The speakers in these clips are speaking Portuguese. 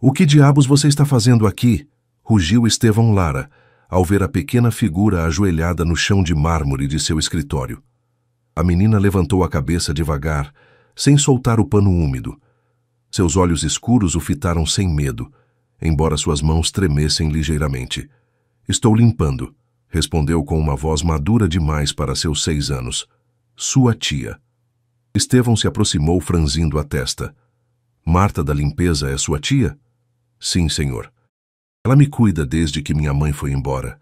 "O que diabos você está fazendo aqui?" rugiu Estevão Lara, ao ver a pequena figura ajoelhada no chão de mármore de seu escritório. A menina levantou a cabeça devagar, sem soltar o pano úmido. Seus olhos escuros o fitaram sem medo, embora suas mãos tremessem ligeiramente. "Estou limpando", respondeu com uma voz madura demais para seus 6 anos. "Sua tia." Estevão se aproximou franzindo a testa. "Marta da limpeza é sua tia?" "Sim, senhor. Ela me cuida desde que minha mãe foi embora,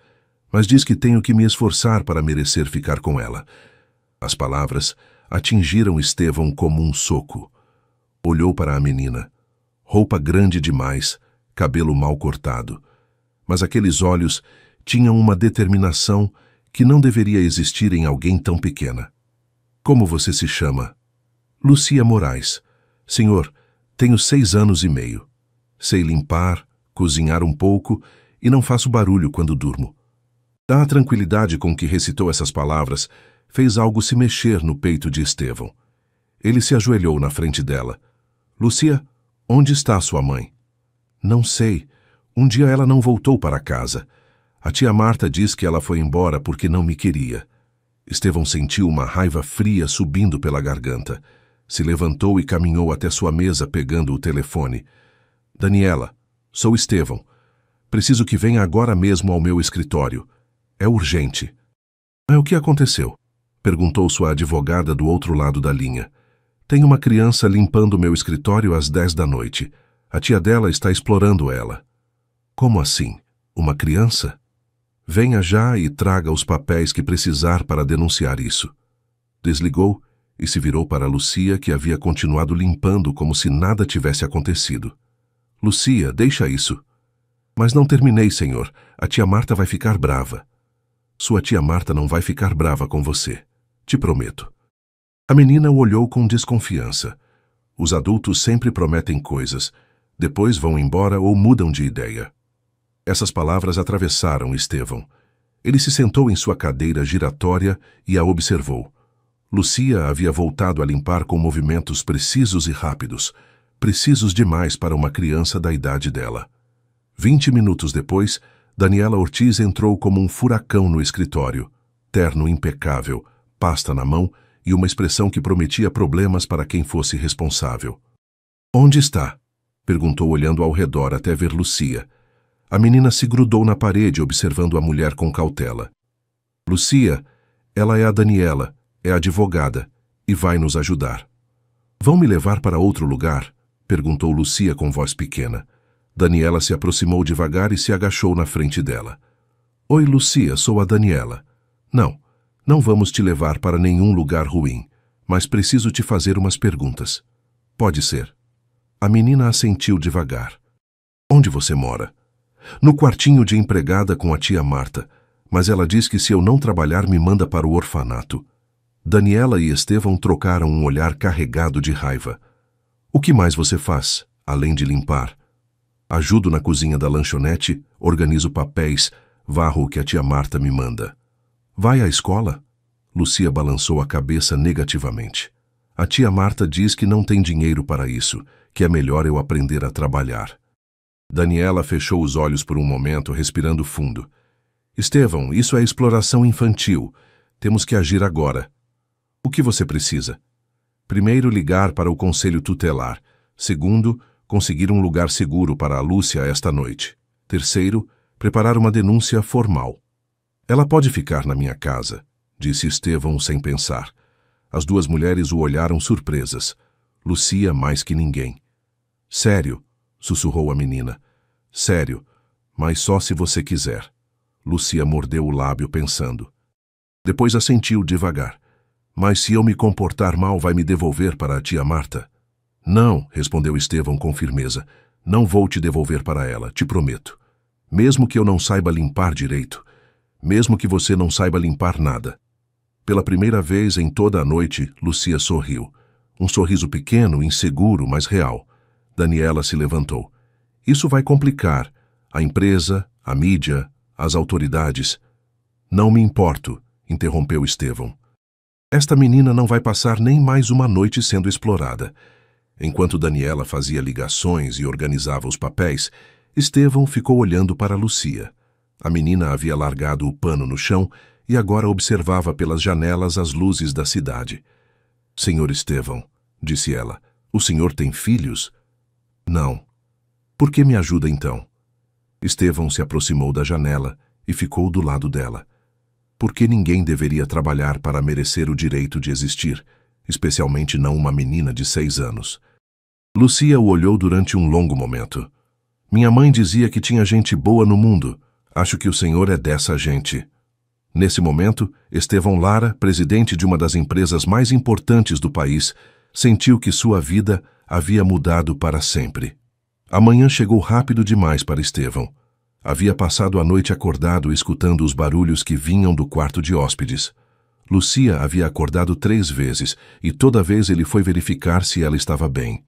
mas diz que tenho que me esforçar para merecer ficar com ela." As palavras atingiram Estevão como um soco. Olhou para a menina. Roupa grande demais, cabelo mal cortado. Mas aqueles olhos tinham uma determinação que não deveria existir em alguém tão pequena. "Como você se chama?" "Lucia Moraes. Senhor, tenho 6 anos e meio. Sei limpar, cozinhar um pouco e não faço barulho quando durmo." A tranquilidade com que recitou essas palavras fez algo se mexer no peito de Estevão. Ele se ajoelhou na frente dela. "Lucia, onde está sua mãe?" "Não sei. Um dia ela não voltou para casa. A tia Marta diz que ela foi embora porque não me queria." Estevão sentiu uma raiva fria subindo pela garganta. Se levantou e caminhou até sua mesa pegando o telefone. "Daniela, sou Estevão. Preciso que venha agora mesmo ao meu escritório. É urgente." "O que aconteceu?" perguntou sua advogada do outro lado da linha. "Tem uma criança limpando meu escritório às 10 da noite. A tia dela está explorando ela." "Como assim? Uma criança?" "Venha já e traga os papéis que precisar para denunciar isso." Desligou e se virou para Lucia, que havia continuado limpando como se nada tivesse acontecido. "Lucia, deixa isso." "Mas não terminei, senhor. A tia Marta vai ficar brava." "Sua tia Marta não vai ficar brava com você. Te prometo." A menina o olhou com desconfiança. Os adultos sempre prometem coisas, depois vão embora ou mudam de ideia. Essas palavras atravessaram Estevão. Ele se sentou em sua cadeira giratória e a observou. Lucia havia voltado a limpar com movimentos precisos e rápidos, precisos demais para uma criança da idade dela. 20 minutos depois, Daniela Ortiz entrou como um furacão no escritório, terno impecável, pasta na mão e uma expressão que prometia problemas para quem fosse responsável. "Onde está?" perguntou olhando ao redor até ver Lucia. A menina se grudou na parede observando a mulher com cautela. "Lucia, ela é a Daniela, é advogada, e vai nos ajudar." "Vão me levar para outro lugar?" perguntou Lucia com voz pequena. Daniela se aproximou devagar e se agachou na frente dela. "Oi, Lucia, sou a Daniela. Não vamos te levar para nenhum lugar ruim, mas preciso te fazer umas perguntas." "Pode ser." A menina assentiu devagar. "Onde você mora?" "No quartinho de empregada com a tia Marta, mas ela diz que se eu não trabalhar me manda para o orfanato." Daniela e Estevão trocaram um olhar carregado de raiva. "O que mais você faz, além de limpar?" "Ajudo na cozinha da lanchonete, organizo papéis, varro o que a tia Marta me manda." "Vai à escola?" Lucia balançou a cabeça negativamente. "A tia Marta diz que não tem dinheiro para isso, que é melhor eu aprender a trabalhar." Daniela fechou os olhos por um momento, respirando fundo. "Estevão, isso é exploração infantil. Temos que agir agora." "O que você precisa?" "Primeiro, ligar para o conselho tutelar. Segundo, conseguir um lugar seguro para a Lúcia esta noite. Terceiro, preparar uma denúncia formal." "Ela pode ficar na minha casa", disse Estevão sem pensar. As duas mulheres o olharam surpresas. Lucia mais que ninguém. "Sério?" sussurrou a menina. "Sério, mas só se você quiser." Lucia mordeu o lábio pensando. Depois assentiu devagar. "Mas se eu me comportar mal, vai me devolver para a tia Marta?" "Não", respondeu Estevão com firmeza. "Não vou te devolver para ela, te prometo. Mesmo que eu não saiba limpar direito. Mesmo que você não saiba limpar nada." Pela primeira vez em toda a noite, Lucia sorriu. Um sorriso pequeno, inseguro, mas real. Daniela se levantou. "Isso vai complicar. A empresa, a mídia, as autoridades." "Não me importo", interrompeu Estevão. "Esta menina não vai passar nem mais uma noite sendo explorada. Enquanto Daniela fazia ligações e organizava os papéis, Estevão ficou olhando para Lucia. A menina havia largado o pano no chão e agora observava pelas janelas as luzes da cidade. "Senhor Estevão", disse ela, "o senhor tem filhos?" "Não." "Por que me ajuda então?" Estevão se aproximou da janela e ficou do lado dela. Porque ninguém deveria trabalhar para merecer o direito de existir, especialmente não uma menina de 6 anos. Lucia o olhou durante um longo momento. "Minha mãe dizia que tinha gente boa no mundo. Acho que o senhor é dessa gente." Nesse momento, Estevão Lara, presidente de uma das empresas mais importantes do país, sentiu que sua vida havia mudado para sempre. A manhã chegou rápido demais para Estevão. Havia passado a noite acordado escutando os barulhos que vinham do quarto de hóspedes. Lucia havia acordado 3 vezes e toda vez ele foi verificar se ela estava bem.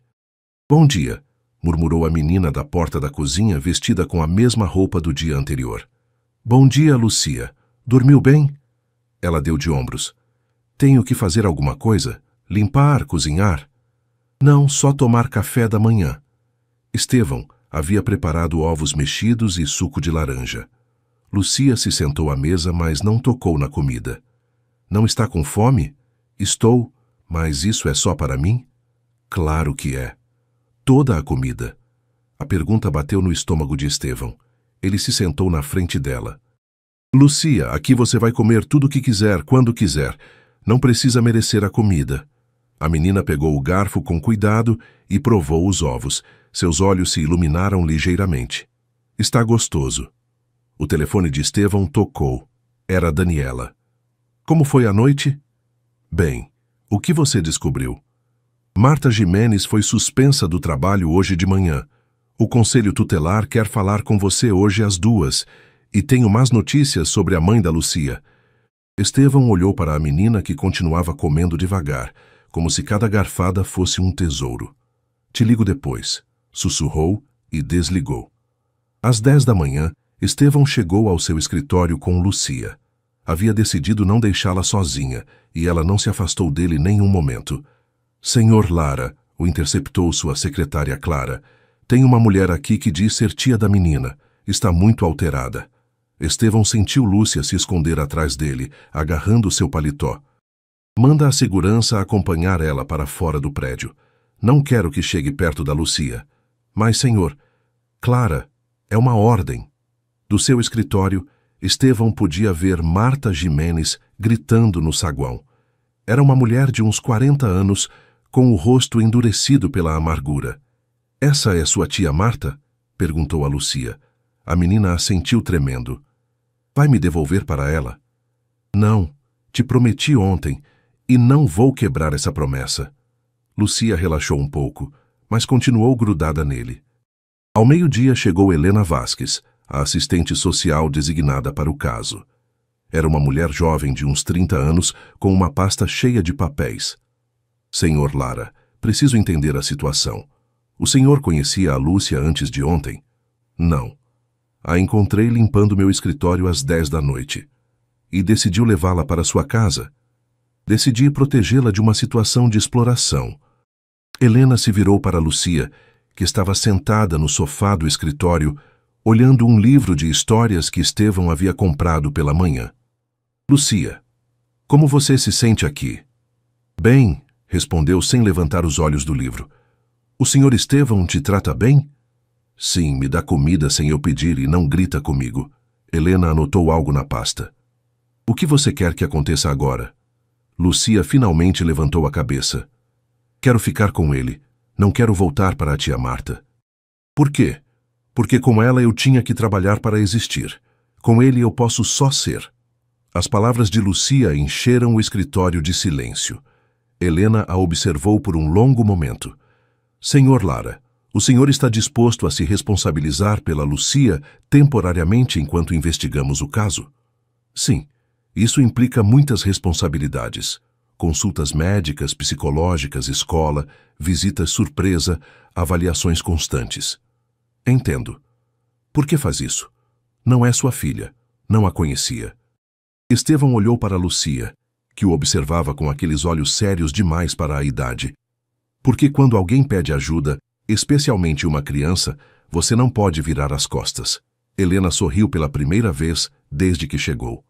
"Bom dia", murmurou a menina da porta da cozinha vestida com a mesma roupa do dia anterior. "Bom dia, Lucia. Dormiu bem?" Ela deu de ombros. "Tenho que fazer alguma coisa? Limpar, cozinhar?" "Não, só tomar café da manhã." Estevão havia preparado ovos mexidos e suco de laranja. Lucia se sentou à mesa, mas não tocou na comida. "Não está com fome?" "Estou, mas isso é só para mim?" "Claro que é. Toda a comida." A pergunta bateu no estômago de Estevão. Ele se sentou na frente dela. "Lucia, aqui você vai comer tudo o que quiser, quando quiser. Não precisa merecer a comida." A menina pegou o garfo com cuidado e provou os ovos. Seus olhos se iluminaram ligeiramente. "Está gostoso." O telefone de Estevão tocou. Era Daniela. "Como foi a noite?" "Bem, o que você descobriu?" "Marta Gimenez foi suspensa do trabalho hoje de manhã. O Conselho Tutelar quer falar com você hoje às 2h e tenho más notícias sobre a mãe da Lucia." Estevão olhou para a menina que continuava comendo devagar, como se cada garfada fosse um tesouro. "Te ligo depois", sussurrou e desligou. Às 10 da manhã, Estevão chegou ao seu escritório com Lucia. Havia decidido não deixá-la sozinha e ela não se afastou dele nem um momento. "Senhor Lara", o interceptou sua secretária Clara, "tem uma mulher aqui que diz ser tia da menina. Está muito alterada." Estevão sentiu Lúcia se esconder atrás dele, agarrando seu paletó. "Manda a segurança acompanhar ela para fora do prédio. Não quero que chegue perto da Lucia." "Mas, senhor..." "Clara, é uma ordem." Do seu escritório, Estevão podia ver Marta Gimenez gritando no saguão. Era uma mulher de uns 40 anos, com o rosto endurecido pela amargura. "Essa é sua tia Marta?" perguntou a Lucia. A menina assentiu tremendo. "Vai me devolver para ela?" "Não, te prometi ontem, e não vou quebrar essa promessa." Lucia relaxou um pouco, mas continuou grudada nele. Ao meio-dia chegou Helena Vasques, a assistente social designada para o caso. Era uma mulher jovem de uns 30 anos, com uma pasta cheia de papéis. "Senhor Lara, preciso entender a situação. O senhor conhecia a Lúcia antes de ontem?" "Não. A encontrei limpando meu escritório às 10 da noite. E decidiu levá-la para sua casa?" "Decidi protegê-la de uma situação de exploração." Helena se virou para Lucia, que estava sentada no sofá do escritório, olhando um livro de histórias que Estevão havia comprado pela manhã. "Lucia, como você se sente aqui?" "Bem", respondeu sem levantar os olhos do livro. "O senhor Estevão te trata bem?" "Sim, me dá comida sem eu pedir e não grita comigo." Helena anotou algo na pasta. "O que você quer que aconteça agora?" Lucia finalmente levantou a cabeça. "Quero ficar com ele. Não quero voltar para a tia Marta." "Por quê?" "Porque com ela eu tinha que trabalhar para existir. Com ele eu posso só ser." As palavras de Lucia encheram o escritório de silêncio. Helena a observou por um longo momento. "Senhor Lara, o senhor está disposto a se responsabilizar pela Lucia temporariamente enquanto investigamos o caso?" "Sim, isso implica muitas responsabilidades. Consultas médicas, psicológicas, escola, visitas surpresa, avaliações constantes." "Entendo. Por que faz isso? Não é sua filha. Não a conhecia." Estevão olhou para Lucia, que o observava com aqueles olhos sérios demais para a idade. Porque quando alguém pede ajuda, especialmente uma criança, você não pode virar as costas. Helena sorriu pela primeira vez desde que chegou.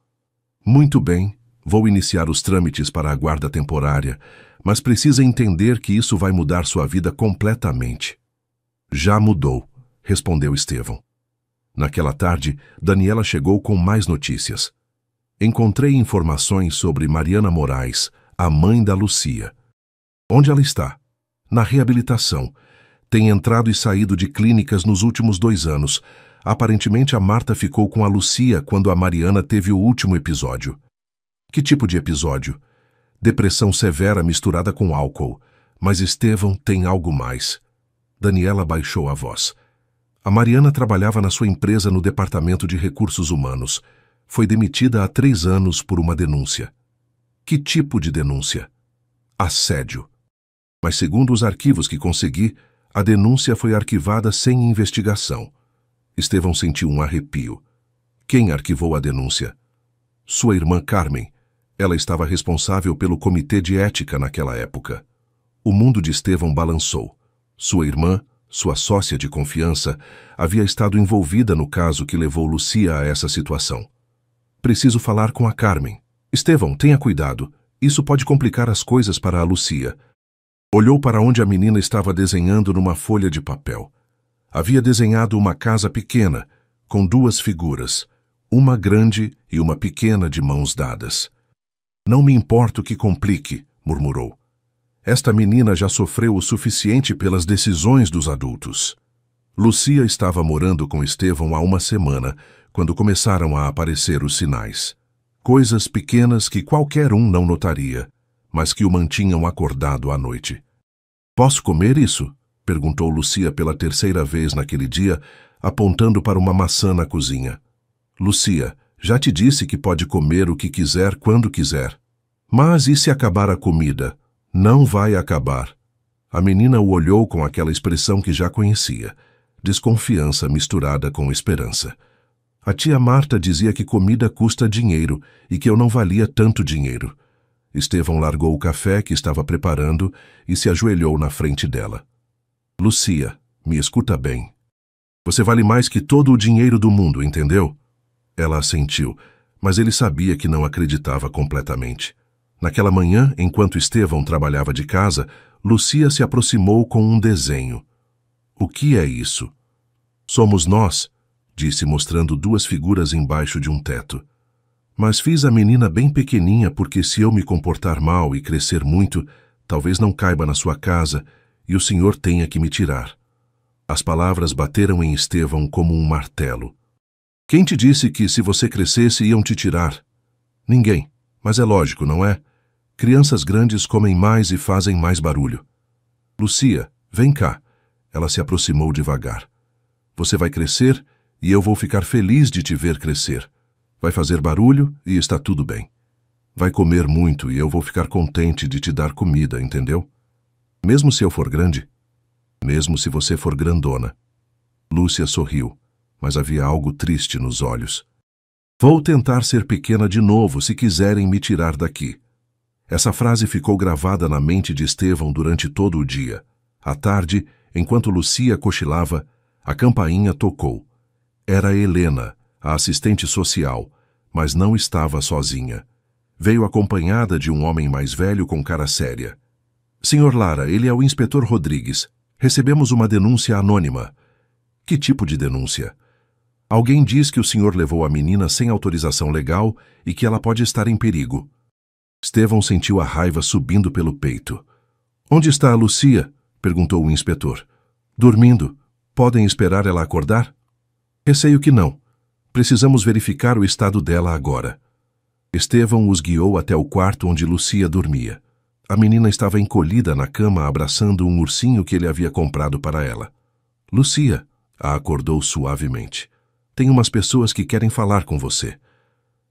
Muito bem, vou iniciar os trâmites para a guarda temporária, mas precisa entender que isso vai mudar sua vida completamente. Já mudou, respondeu Estevão. Naquela tarde, Daniela chegou com mais notícias. Encontrei informações sobre Mariana Moraes, a mãe da Lucia. Onde ela está? Na reabilitação. Tem entrado e saído de clínicas nos últimos 2 anos. Aparentemente a Marta ficou com a Lucia quando a Mariana teve o último episódio. Que tipo de episódio? Depressão severa misturada com álcool. Mas Estevão tem algo mais. Daniela baixou a voz. A Mariana trabalhava na sua empresa no departamento de recursos humanos. Foi demitida há 3 anos por uma denúncia. Que tipo de denúncia? Assédio. Mas segundo os arquivos que consegui, a denúncia foi arquivada sem investigação. Estevão sentiu um arrepio. Quem arquivou a denúncia? Sua irmã Carmen. Ela estava responsável pelo comitê de ética naquela época. O mundo de Estevão balançou. Sua irmã, sua sócia de confiança, havia estado envolvida no caso que levou Lucia a essa situação. Preciso falar com a Carmen. Estevão, tenha cuidado. Isso pode complicar as coisas para a Lucia. Olhou para onde a menina estava desenhando numa folha de papel. Havia desenhado uma casa pequena, com 2 figuras, uma grande e uma pequena de mãos dadas. Não me importo que complique, murmurou. Esta menina já sofreu o suficiente pelas decisões dos adultos. Lucia estava morando com Estevão há 1 semana, quando começaram a aparecer os sinais. Coisas pequenas que qualquer um não notaria, mas que o mantinham acordado à noite. Posso comer isso? Perguntou Lucia pela 3ª vez naquele dia, apontando para uma maçã na cozinha. Lucia, já te disse que pode comer o que quiser quando quiser. Mas e se acabar a comida? Não vai acabar. A menina o olhou com aquela expressão que já conhecia, desconfiança misturada com esperança. A tia Marta dizia que comida custa dinheiro e que eu não valia tanto dinheiro. Estevão largou o café que estava preparando e se ajoelhou na frente dela. Lucia, me escuta bem. Você vale mais que todo o dinheiro do mundo, entendeu? Ela assentiu, mas ele sabia que não acreditava completamente. Naquela manhã, enquanto Estevão trabalhava de casa, Lucia se aproximou com um desenho. O que é isso? Somos nós, disse mostrando 2 figuras embaixo de um teto. Mas fiz a menina bem pequeninha porque se eu me comportar mal e crescer muito, talvez não caiba na sua casa e o senhor tenha que me tirar. As palavras bateram em Estevão como um martelo. Quem te disse que se você crescesse iam te tirar? Ninguém, mas é lógico, não é? Crianças grandes comem mais e fazem mais barulho. Lucia, vem cá. Ela se aproximou devagar. Você vai crescer e eu vou ficar feliz de te ver crescer. Vai fazer barulho e está tudo bem. Vai comer muito e eu vou ficar contente de te dar comida, entendeu? Mesmo se eu for grande. Mesmo se você for grandona. Lúcia sorriu, mas havia algo triste nos olhos. Vou tentar ser pequena de novo se quiserem me tirar daqui. Essa frase ficou gravada na mente de Estevão durante todo o dia. À tarde, enquanto Lucia cochilava, a campainha tocou. Era Helena, a assistente social, mas não estava sozinha. Veio acompanhada de um homem mais velho com cara séria. Senhor Lara, ele é o inspetor Rodrigues. Recebemos uma denúncia anônima. Que tipo de denúncia? Alguém diz que o senhor levou a menina sem autorização legal e que ela pode estar em perigo. Estevão sentiu a raiva subindo pelo peito. Onde está a Lucia? Perguntou o inspetor. Dormindo. Podem esperar ela acordar? Receio que não. Precisamos verificar o estado dela agora. Estevão os guiou até o quarto onde Lucia dormia. A menina estava encolhida na cama abraçando um ursinho que ele havia comprado para ela. Lucia, a acordou suavemente. Tem umas pessoas que querem falar com você.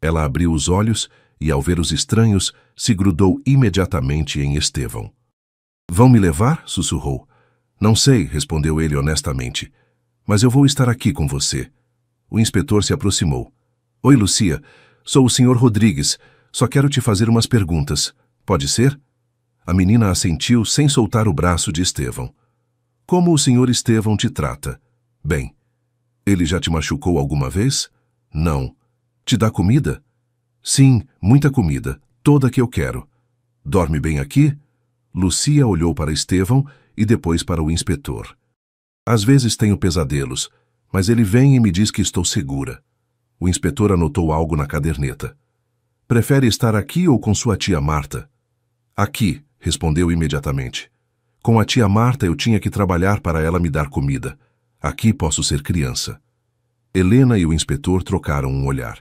Ela abriu os olhos e, ao ver os estranhos, se grudou imediatamente em Estevão. Vão me levar? Sussurrou. Não sei, respondeu ele honestamente. Mas eu vou estar aqui com você. O inspetor se aproximou. Oi, Lucia. Sou o Sr. Rodrigues. Só quero te fazer umas perguntas. Pode ser? A menina assentiu sem soltar o braço de Estevão. Como o senhor Estevão te trata? Bem. Ele já te machucou alguma vez? Não. Te dá comida? Sim, muita comida, toda que eu quero. Dorme bem aqui? Lucia olhou para Estevão e depois para o inspetor. Às vezes tenho pesadelos, mas ele vem e me diz que estou segura. O inspetor anotou algo na caderneta. Prefere estar aqui ou com sua tia Marta? Aqui, respondeu imediatamente. Com a tia Marta eu tinha que trabalhar para ela me dar comida. Aqui posso ser criança. Helena e o inspetor trocaram um olhar.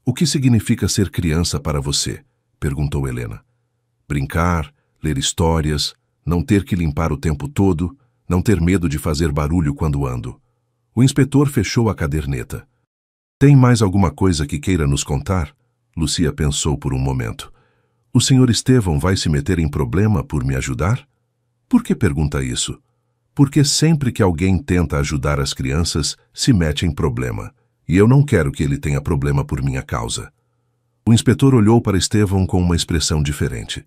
O que significa ser criança para você? Perguntou Helena. Brincar, ler histórias, não ter que limpar o tempo todo, não ter medo de fazer barulho quando ando. O inspetor fechou a caderneta. Tem mais alguma coisa que queira nos contar? Lucia pensou por um momento. O senhor Estevão vai se meter em problema por me ajudar? Por que pergunta isso? Porque sempre que alguém tenta ajudar as crianças, se mete em problema. E eu não quero que ele tenha problema por minha causa. O inspetor olhou para Estevão com uma expressão diferente.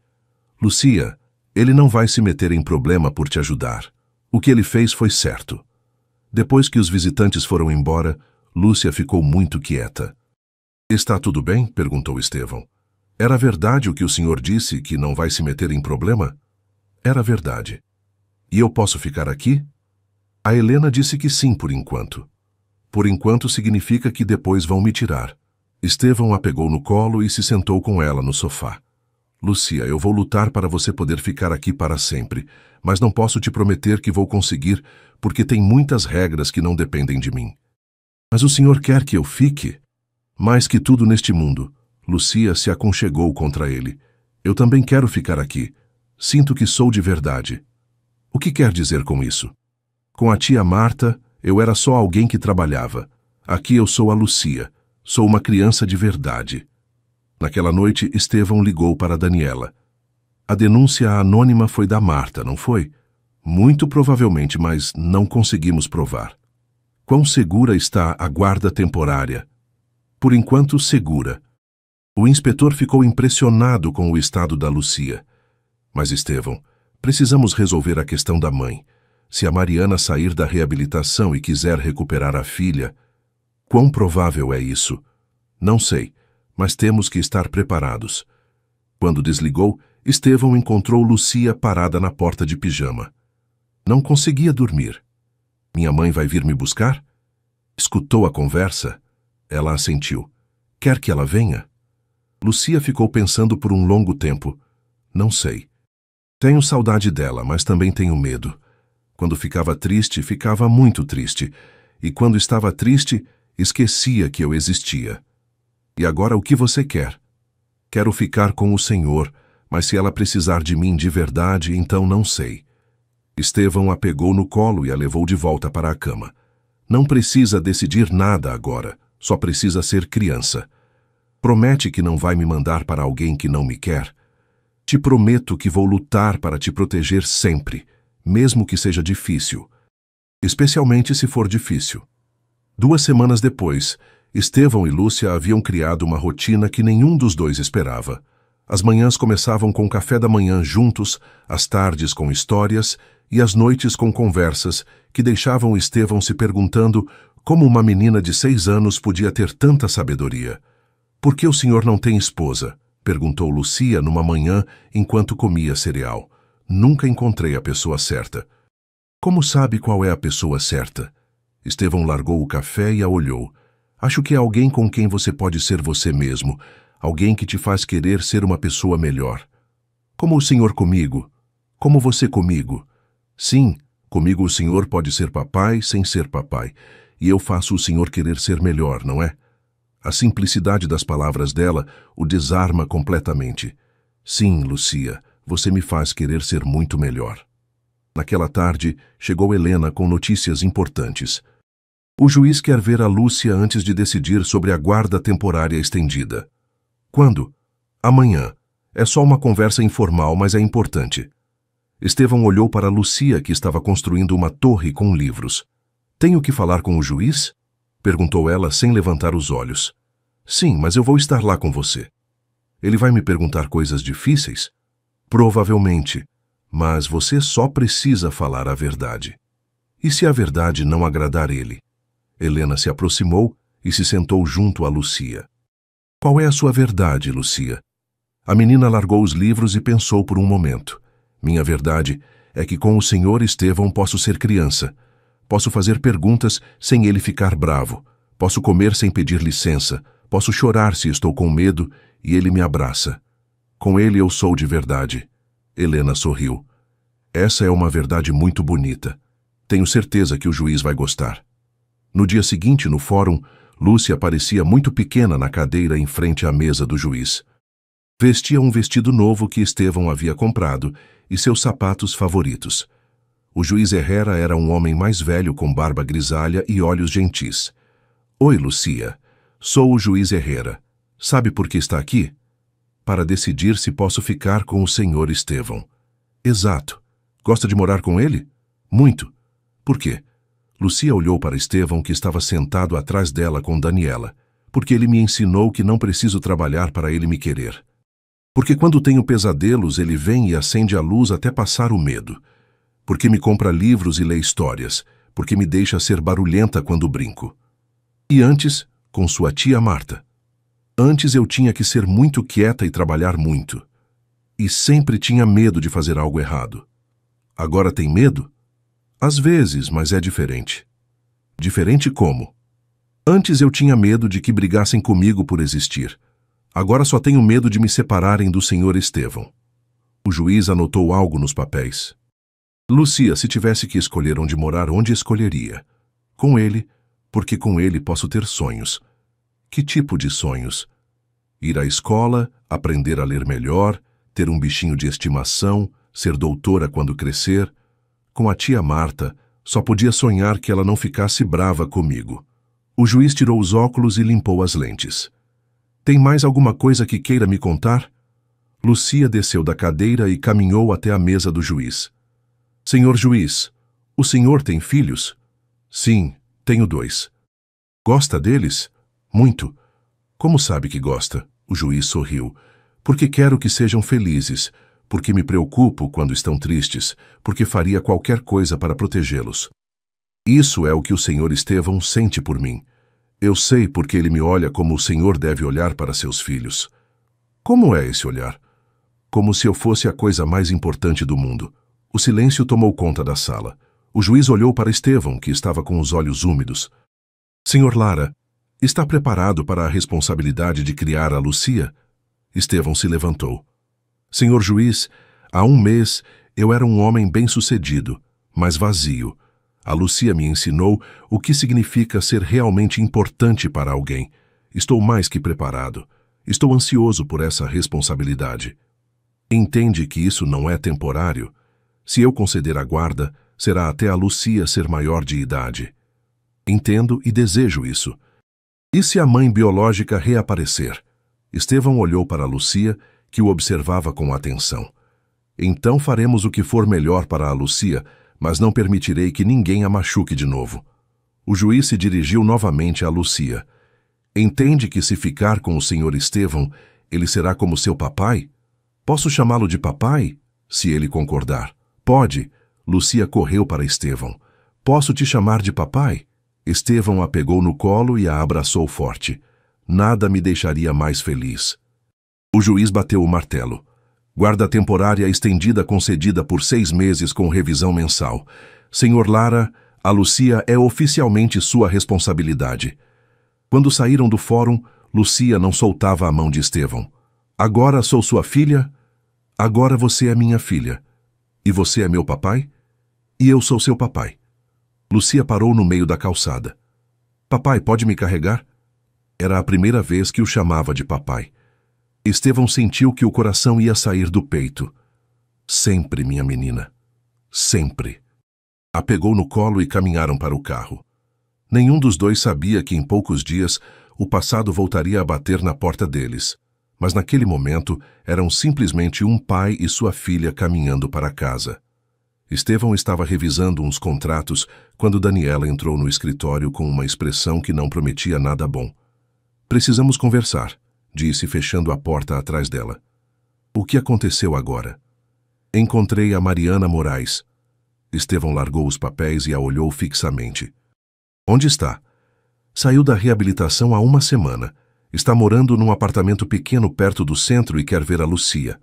Lucia, ele não vai se meter em problema por te ajudar. O que ele fez foi certo. Depois que os visitantes foram embora, Lúcia ficou muito quieta. Está tudo bem? Perguntou Estevão. Era verdade o que o senhor disse, que não vai se meter em problema? Era verdade. E eu posso ficar aqui? A Helena disse que sim por enquanto. Por enquanto significa que depois vão me tirar. Estevão a pegou no colo e se sentou com ela no sofá. Lucia, eu vou lutar para você poder ficar aqui para sempre, mas não posso te prometer que vou conseguir, porque tem muitas regras que não dependem de mim. Mas o senhor quer que eu fique? Mais que tudo neste mundo. Lucia se aconchegou contra ele. Eu também quero ficar aqui. Sinto que sou de verdade. O que quer dizer com isso? Com a tia Marta, eu era só alguém que trabalhava. Aqui eu sou a Lucia. Sou uma criança de verdade. Naquela noite, Estevão ligou para Daniela. A denúncia anônima foi da Marta, não foi? Muito provavelmente, mas não conseguimos provar. Quão segura está a guarda temporária? Por enquanto, segura. O inspetor ficou impressionado com o estado da Lucia. Mas, Estevão, precisamos resolver a questão da mãe. Se a Mariana sair da reabilitação e quiser recuperar a filha, quão provável é isso? Não sei, mas temos que estar preparados. Quando desligou, Estevão encontrou Lucia parada na porta de pijama. Não conseguia dormir. Minha mãe vai vir me buscar? Escutou a conversa? Ela assentiu. Quer que ela venha? Lucia ficou pensando por um longo tempo. Não sei. Tenho saudade dela, mas também tenho medo. Quando ficava triste, ficava muito triste. E quando estava triste, esquecia que eu existia. E agora o que você quer? Quero ficar com o Senhor, mas se ela precisar de mim de verdade, então não sei. Estevão a pegou no colo e a levou de volta para a cama. Não precisa decidir nada agora, só precisa ser criança. Promete que não vai me mandar para alguém que não me quer? Te prometo que vou lutar para te proteger sempre, mesmo que seja difícil. Especialmente se for difícil. 2 semanas depois, Estevão e Lúcia haviam criado uma rotina que nenhum dos dois esperava. As manhãs começavam com café da manhã juntos, as tardes com histórias e as noites com conversas que deixavam Estevão se perguntando como uma menina de 6 anos podia ter tanta sabedoria. Por que o senhor não tem esposa? Perguntou Lucia numa manhã enquanto comia cereal. Nunca encontrei a pessoa certa. Como sabe qual é a pessoa certa? Estevão largou o café e a olhou. Acho que é alguém com quem você pode ser você mesmo, alguém que te faz querer ser uma pessoa melhor. Como o senhor comigo? Como você comigo? Sim, comigo o senhor pode ser papai sem ser papai, e eu faço o senhor querer ser melhor, não é? A simplicidade das palavras dela o desarma completamente. Sim, Lucia, você me faz querer ser muito melhor. Naquela tarde, chegou Helena com notícias importantes. O juiz quer ver a Lúcia antes de decidir sobre a guarda temporária estendida. Quando? Amanhã. É só uma conversa informal, mas é importante. Estevão olhou para Lucia, que estava construindo uma torre com livros. Tenho que falar com o juiz? Perguntou ela sem levantar os olhos. Sim, mas eu vou estar lá com você. Ele vai me perguntar coisas difíceis? Provavelmente, mas você só precisa falar a verdade. E se a verdade não agradar ele? Helena se aproximou e se sentou junto a Lucia. Qual é a sua verdade, Lucia? A menina largou os livros e pensou por um momento. Minha verdade é que com o Sr. Estevão posso ser criança. Posso fazer perguntas sem ele ficar bravo. Posso comer sem pedir licença. Posso chorar se estou com medo e ele me abraça. Com ele eu sou de verdade. Helena sorriu. Essa é uma verdade muito bonita. Tenho certeza que o juiz vai gostar. No dia seguinte, no fórum, Lúcia parecia muito pequena na cadeira em frente à mesa do juiz. Vestia um vestido novo que Estevão havia comprado e seus sapatos favoritos. O juiz Herrera era um homem mais velho com barba grisalha e olhos gentis. Oi, Lucia. Sou o juiz Herrera. Sabe por que está aqui? Para decidir se posso ficar com o Sr. Estevão. Exato. Gosta de morar com ele? Muito. Por quê? Lucia olhou para Estevão, que estava sentado atrás dela com Daniela. Porque ele me ensinou que não preciso trabalhar para ele me querer. Porque quando tenho pesadelos, ele vem e acende a luz até passar o medo. Porque me compra livros e lê histórias. Porque me deixa ser barulhenta quando brinco. E antes, com sua tia Marta. Antes eu tinha que ser muito quieta e trabalhar muito. E sempre tinha medo de fazer algo errado. Agora tem medo? Às vezes, mas é diferente. Diferente como? Antes eu tinha medo de que brigassem comigo por existir. Agora só tenho medo de me separarem do Sr. Estevão. O juiz anotou algo nos papéis. Lucia, se tivesse que escolher onde morar, onde escolheria? Com ele, porque com ele posso ter sonhos. Que tipo de sonhos? Ir à escola, aprender a ler melhor, ter um bichinho de estimação, ser doutora quando crescer. Com a tia Marta, só podia sonhar que ela não ficasse brava comigo. O juiz tirou os óculos e limpou as lentes. Tem mais alguma coisa que queira me contar? Lucia desceu da cadeira e caminhou até a mesa do juiz. Senhor juiz, o senhor tem filhos? Sim, tenho 2. Gosta deles? Muito. Como sabe que gosta? O juiz sorriu. Porque quero que sejam felizes, porque me preocupo quando estão tristes, porque faria qualquer coisa para protegê-los. Isso é o que o Sr. Estevão sente por mim. Eu sei porque ele me olha como o senhor deve olhar para seus filhos. Como é esse olhar? Como se eu fosse a coisa mais importante do mundo. O silêncio tomou conta da sala. O juiz olhou para Estevão, que estava com os olhos úmidos. Senhor Lara, está preparado para a responsabilidade de criar a Lucia? Estevão se levantou. Senhor juiz, há 1 mês eu era um homem bem-sucedido, mas vazio. A Lucia me ensinou o que significa ser realmente importante para alguém. Estou mais que preparado. Estou ansioso por essa responsabilidade. Entende que isso não é temporário? Se eu conceder a guarda, será até a Lucia ser maior de idade. Entendo e desejo isso. E se a mãe biológica reaparecer? Estevão olhou para a Lucia, que o observava com atenção. Então faremos o que for melhor para a Lucia, mas não permitirei que ninguém a machuque de novo. O juiz se dirigiu novamente a Lucia. Entende que se ficar com o Sr. Estevão, ele será como seu papai? Posso chamá-lo de papai? Se ele concordar. Pode. Lucia correu para Estevão. Posso te chamar de papai? Estevão a pegou no colo e a abraçou forte. Nada me deixaria mais feliz. O juiz bateu o martelo. Guarda temporária estendida concedida por 6 meses com revisão mensal. Senhor Lara, a Lucia é oficialmente sua responsabilidade. Quando saíram do fórum, Lucia não soltava a mão de Estevão. Agora sou sua filha? Agora você é minha filha. E você é meu papai? E eu sou seu papai. Lucia parou no meio da calçada. Papai, pode me carregar? Era a primeira vez que o chamava de papai. Estevão sentiu que o coração ia sair do peito. Sempre, minha menina. Sempre. A pegou no colo e caminharam para o carro. Nenhum dos dois sabia que em poucos dias o passado voltaria a bater na porta deles. Mas naquele momento eram simplesmente um pai e sua filha caminhando para casa. Estevão estava revisando uns contratos quando Daniela entrou no escritório com uma expressão que não prometia nada bom. Precisamos conversar, disse, fechando a porta atrás dela. O que aconteceu agora? Encontrei a Mariana Moraes. Estevão largou os papéis e a olhou fixamente. Onde está? Saiu da reabilitação há uma semana. Está morando num apartamento pequeno perto do centro e quer ver a Lucia.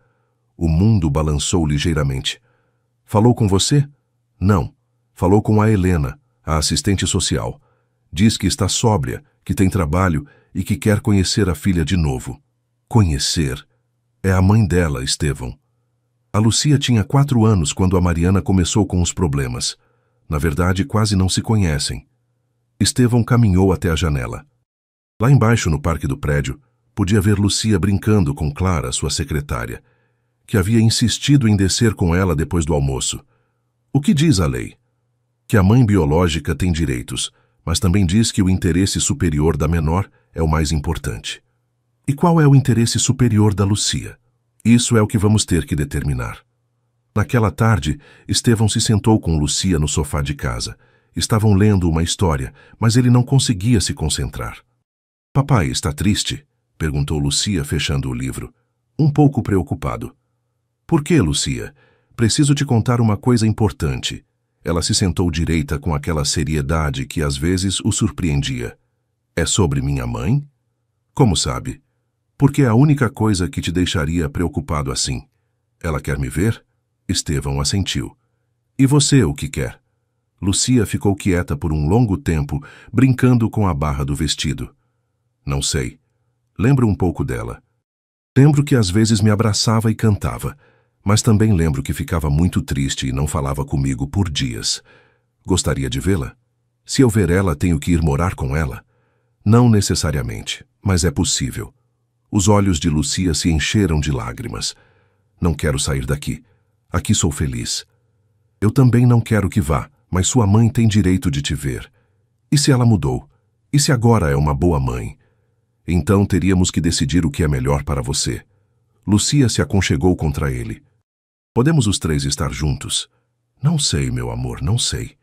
O mundo balançou ligeiramente. Falou com você? Não. Falou com a Helena, a assistente social. Diz que está sóbria, que tem trabalho e que quer conhecer a filha de novo. Conhecer? É a mãe dela, Estevão. A Lucia tinha 4 anos quando a Mariana começou com os problemas. Na verdade, quase não se conhecem. Estevão caminhou até a janela. Lá embaixo, no parque do prédio, podia ver Lucia brincando com Clara, sua secretária, que havia insistido em descer com ela depois do almoço. O que diz a lei? Que a mãe biológica tem direitos, mas também diz que o interesse superior da menor é o mais importante. E qual é o interesse superior da Lucia? Isso é o que vamos ter que determinar. Naquela tarde, Estevão se sentou com Lucia no sofá de casa. Estavam lendo uma história, mas ele não conseguia se concentrar. Papai está triste? Perguntou Lucia, fechando o livro. Um pouco preocupado. Por que, Lucia? Preciso te contar uma coisa importante. Ela se sentou direita com aquela seriedade que às vezes o surpreendia. É sobre minha mãe? Como sabe? Porque é a única coisa que te deixaria preocupado assim. Ela quer me ver? Estevão assentiu. E você o que quer? Lucia ficou quieta por um longo tempo, brincando com a barra do vestido. Não sei. Lembro um pouco dela. Lembro que às vezes me abraçava e cantava, mas também lembro que ficava muito triste e não falava comigo por dias. Gostaria de vê-la? Se eu ver ela, tenho que ir morar com ela? Não necessariamente, mas é possível. Os olhos de Lucia se encheram de lágrimas. Não quero sair daqui. Aqui sou feliz. Eu também não quero que vá, mas sua mãe tem direito de te ver. E se ela mudou? E se agora é uma boa mãe? Então teríamos que decidir o que é melhor para você. Lucia se aconchegou contra ele. Podemos os 3 estar juntos? Não sei, meu amor, não sei.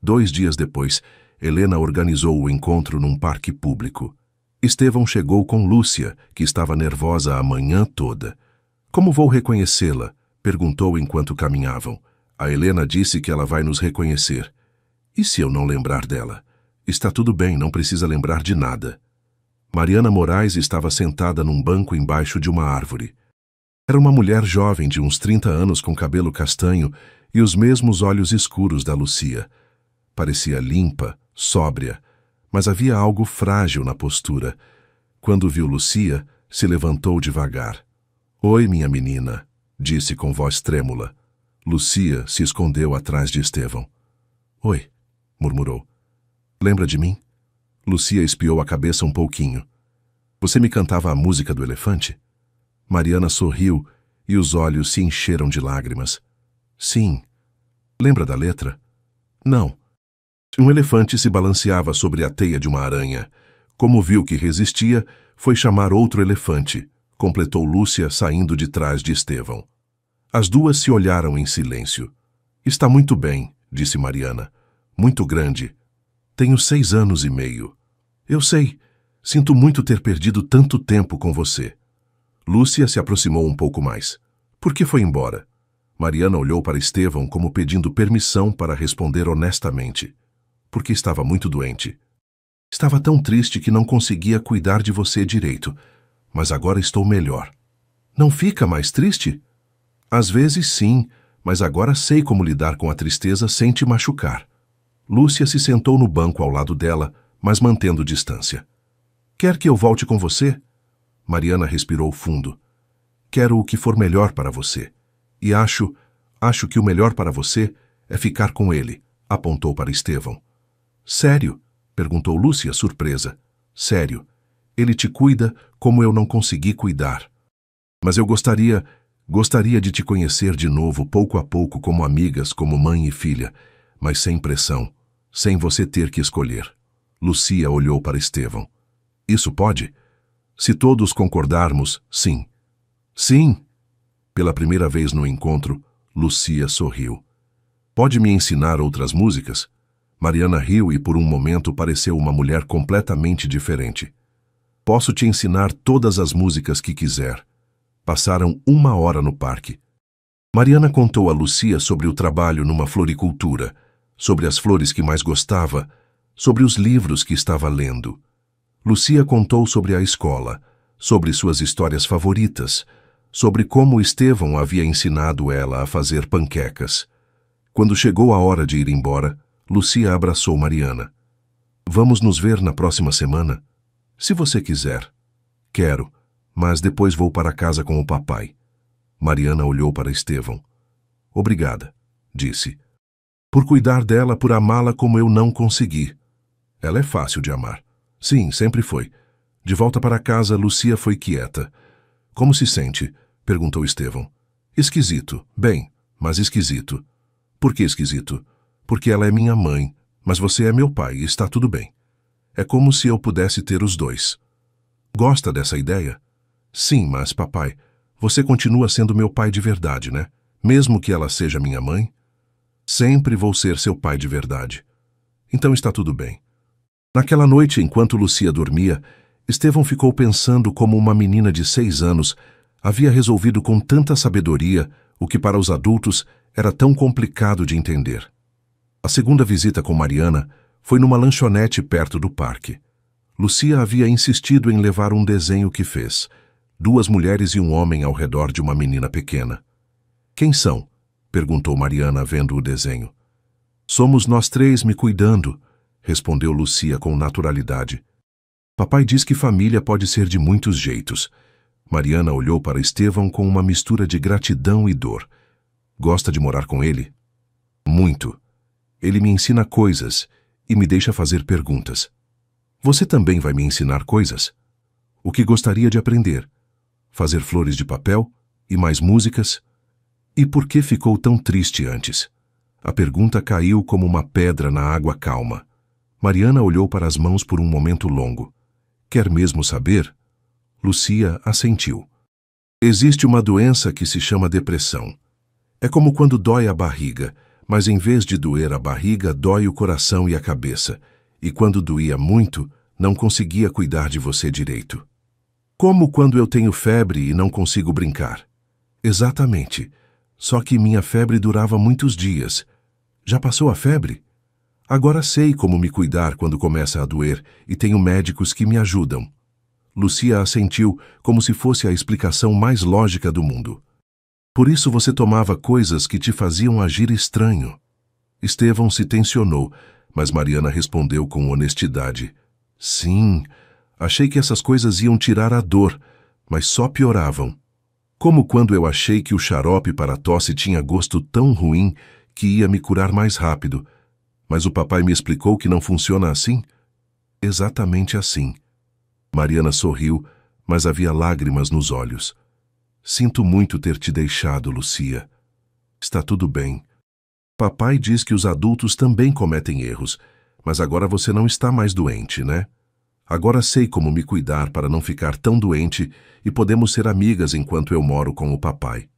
2 dias depois, Helena organizou o encontro num parque público. Estevão chegou com Lúcia, que estava nervosa a manhã toda. Como vou reconhecê-la? Perguntou enquanto caminhavam. A Helena disse que ela vai nos reconhecer. E se eu não lembrar dela? Está tudo bem, não precisa lembrar de nada. Mariana Moraes estava sentada num banco embaixo de uma árvore. Era uma mulher jovem de uns 30 anos com cabelo castanho e os mesmos olhos escuros da Lucia. Parecia limpa, sóbria, mas havia algo frágil na postura. Quando viu Lucia, se levantou devagar. Oi, minha menina, disse com voz trêmula. Lucia se escondeu atrás de Estevão. Oi, murmurou. Lembra de mim? Lucia espiou a cabeça um pouquinho. Você me cantava a música do elefante? Mariana sorriu e os olhos se encheram de lágrimas. Sim. Lembra da letra? Não. Um elefante se balanceava sobre a teia de uma aranha. Como viu que resistia, foi chamar outro elefante, completou Lúcia saindo de trás de Estevão. As duas se olharam em silêncio. Está muito bem, disse Mariana. Muito grande. Tenho 6 anos e meio. Eu sei. Sinto muito ter perdido tanto tempo com você. Lúcia se aproximou um pouco mais. Por que foi embora? Mariana olhou para Estevão como pedindo permissão para responder honestamente. Porque estava muito doente. Estava tão triste que não conseguia cuidar de você direito, mas agora estou melhor. Não fica mais triste? Às vezes sim, mas agora sei como lidar com a tristeza sem te machucar. Lúcia se sentou no banco ao lado dela, mas mantendo distância. Quer que eu volte com você? Mariana respirou fundo. Quero o que for melhor para você. E acho que o melhor para você é ficar com ele, apontou para Estevão. Sério? Perguntou Lúcia, surpresa. Sério. Ele te cuida como eu não consegui cuidar. Mas eu gostaria de te conhecer de novo, pouco a pouco, como amigas, como mãe e filha, mas sem pressão, sem você ter que escolher. Lucia olhou para Estevão. Isso pode? Se todos concordarmos, sim. Sim! Pela primeira vez no encontro, Lucia sorriu. Pode me ensinar outras músicas? Mariana riu e por um momento pareceu uma mulher completamente diferente. Posso te ensinar todas as músicas que quiser. Passaram 1 hora no parque. Mariana contou a Lucia sobre o trabalho numa floricultura, sobre as flores que mais gostava, sobre os livros que estava lendo. Lucia contou sobre a escola, sobre suas histórias favoritas, sobre como Estevão havia ensinado ela a fazer panquecas. Quando chegou a hora de ir embora, Lucia abraçou Mariana. Vamos nos ver na próxima semana? Se você quiser. Quero, mas depois vou para casa com o papai. Mariana olhou para Estevão. Obrigada, disse. Por cuidar dela, por amá-la como eu não consegui. Ela é fácil de amar. Sim, sempre foi. De volta para casa, Lucia foi quieta. Como se sente? Perguntou Estevão. Esquisito. Bem, mas esquisito. Por que esquisito? Porque ela é minha mãe, mas você é meu pai e está tudo bem. É como se eu pudesse ter os dois. Gosta dessa ideia? Sim, mas papai, você continua sendo meu pai de verdade, né? Mesmo que ela seja minha mãe? Sempre vou ser seu pai de verdade. Então está tudo bem. Naquela noite, enquanto Lucia dormia, Estevão ficou pensando como uma menina de 6 anos havia resolvido com tanta sabedoria o que para os adultos era tão complicado de entender. A segunda visita com Mariana foi numa lanchonete perto do parque. Lucia havia insistido em levar um desenho que fez, 2 mulheres e um homem ao redor de uma menina pequena. Quem são? Perguntou Mariana vendo o desenho. Somos nós 3 me cuidando, respondeu Lucia com naturalidade. Papai diz que família pode ser de muitos jeitos. Mariana olhou para Estevão com uma mistura de gratidão e dor. Gosta de morar com ele? Muito. Ele me ensina coisas e me deixa fazer perguntas. Você também vai me ensinar coisas? O que gostaria de aprender? Fazer flores de papel? E mais músicas? E por que ficou tão triste antes? A pergunta caiu como uma pedra na água calma. Mariana olhou para as mãos por um momento longo. Quer mesmo saber? Lucia assentiu. Existe uma doença que se chama depressão. É como quando dói a barriga, mas em vez de doer a barriga, dói o coração e a cabeça. E quando doía muito, não conseguia cuidar de você direito. Como quando eu tenho febre e não consigo brincar. Exatamente. Só que minha febre durava muitos dias. Já passou a febre? Agora sei como me cuidar quando começa a doer e tenho médicos que me ajudam. Lucia assentiu como se fosse a explicação mais lógica do mundo. Por isso você tomava coisas que te faziam agir estranho. Estevão se tensionou, mas Mariana respondeu com honestidade. Sim, achei que essas coisas iam tirar a dor, mas só pioravam. Como quando eu achei que o xarope para a tosse tinha gosto tão ruim que ia me curar mais rápido. Mas o papai me explicou que não funciona assim? Exatamente assim. Mariana sorriu, mas havia lágrimas nos olhos. Sinto muito ter te deixado, Lucia. Está tudo bem. Papai diz que os adultos também cometem erros, mas agora você não está mais doente, né? Agora sei como me cuidar para não ficar tão doente e podemos ser amigas enquanto eu moro com o papai.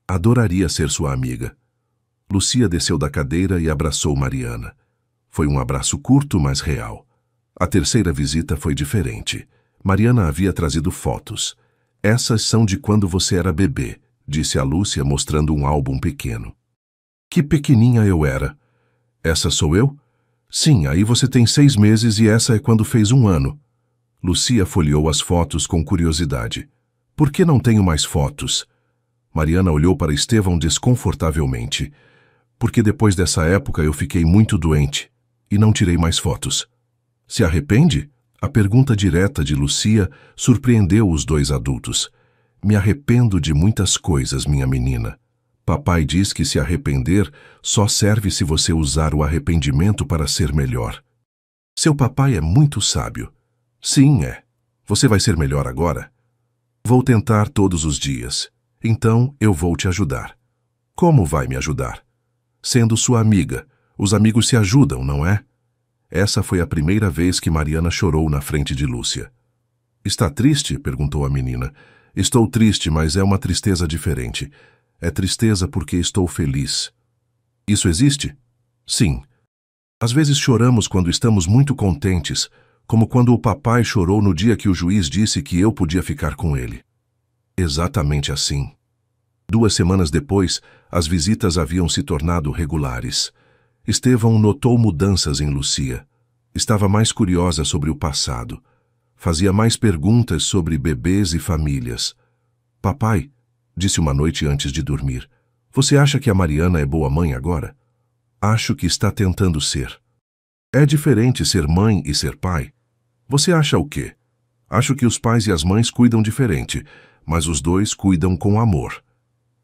Adoraria ser sua amiga. Lucia desceu da cadeira e abraçou Mariana. Foi um abraço curto, mas real. A terceira visita foi diferente. Mariana havia trazido fotos. Essas são de quando você era bebê, disse a Lúcia mostrando um álbum pequeno. Que pequenininha eu era. Essa sou eu? Sim, aí você tem 6 meses e essa é quando fez 1 ano. Lucia folheou as fotos com curiosidade. Por que não tenho mais fotos? Mariana olhou para Estevão desconfortavelmente. Porque depois dessa época eu fiquei muito doente e não tirei mais fotos. Se arrepende? A pergunta direta de Lucia surpreendeu os 2 adultos. Me arrependo de muitas coisas, minha menina. Papai diz que se arrepender só serve se você usar o arrependimento para ser melhor. Seu papai é muito sábio. Sim, é. Você vai ser melhor agora? Vou tentar todos os dias. Então eu vou te ajudar. Como vai me ajudar? Sendo sua amiga. Os amigos se ajudam, não é? Essa foi a primeira vez que Mariana chorou na frente de Lúcia. Está triste? Perguntou a menina. Estou triste, mas é uma tristeza diferente. É tristeza porque estou feliz. Isso existe? Sim. Às vezes choramos quando estamos muito contentes, como quando o papai chorou no dia que o juiz disse que eu podia ficar com ele. Exatamente assim. 2 semanas depois, as visitas haviam se tornado regulares. Estevão notou mudanças em Lucia. Estava mais curiosa sobre o passado. Fazia mais perguntas sobre bebês e famílias. Papai, disse uma noite antes de dormir, você acha que a Mariana é boa mãe agora? Acho que está tentando ser. É diferente ser mãe e ser pai. Você acha o quê? Acho que os pais e as mães cuidam diferente, mas os dois cuidam com amor.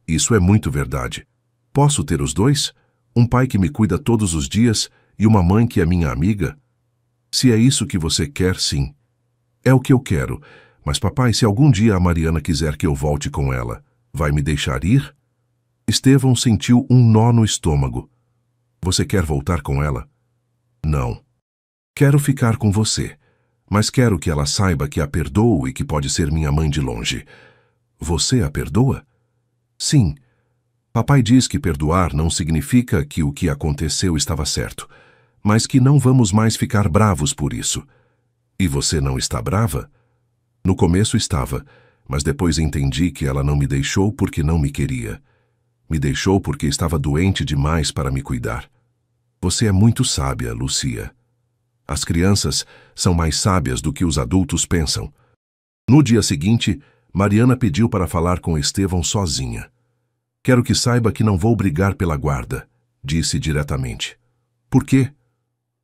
Isso é muito verdade. Posso ter os dois? Um pai que me cuida todos os dias e uma mãe que é minha amiga? Se é isso que você quer, sim. É o que eu quero. Mas, papai, se algum dia a Mariana quiser que eu volte com ela, vai me deixar ir? Estevão sentiu um nó no estômago. Você quer voltar com ela? Não. Quero ficar com você, mas quero que ela saiba que a perdoo e que pode ser minha mãe de longe. Você a perdoa? Sim. Papai diz que perdoar não significa que o que aconteceu estava certo, mas que não vamos mais ficar bravos por isso. E você não está brava? No começo estava, mas depois entendi que ela não me deixou porque não me queria. Me deixou porque estava doente demais para me cuidar. Você é muito sábia, Lucia. As crianças são mais sábias do que os adultos pensam. No dia seguinte, Mariana pediu para falar com Estevão sozinha. Quero que saiba que não vou brigar pela guarda, disse diretamente. Por quê?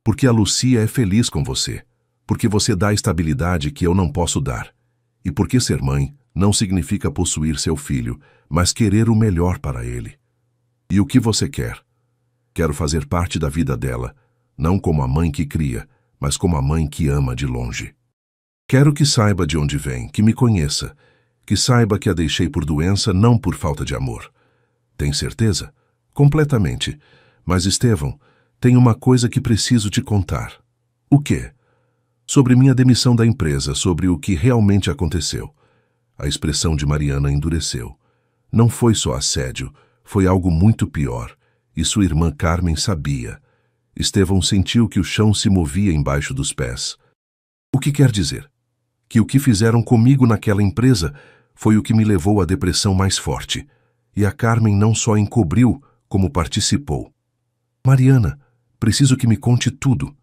Porque a Lucia é feliz com você. Porque você dá a estabilidade que eu não posso dar. E porque ser mãe não significa possuir seu filho, mas querer o melhor para ele. E o que você quer? Quero fazer parte da vida dela, não como a mãe que cria, mas como a mãe que ama de longe. Quero que saiba de onde vem, que me conheça, que saiba que a deixei por doença, não por falta de amor. Tem certeza? Completamente. Mas, Estevão, tem uma coisa que preciso te contar. O quê? Sobre minha demissão da empresa, sobre o que realmente aconteceu. A expressão de Mariana endureceu. Não foi só assédio, foi algo muito pior, e sua irmã Carmen sabia. Estevão sentiu que o chão se movia embaixo dos pés. O que quer dizer? Que o que fizeram comigo naquela empresa foi o que me levou à depressão mais forte, e a Carmen não só encobriu, como participou. Mariana, preciso que me conte tudo.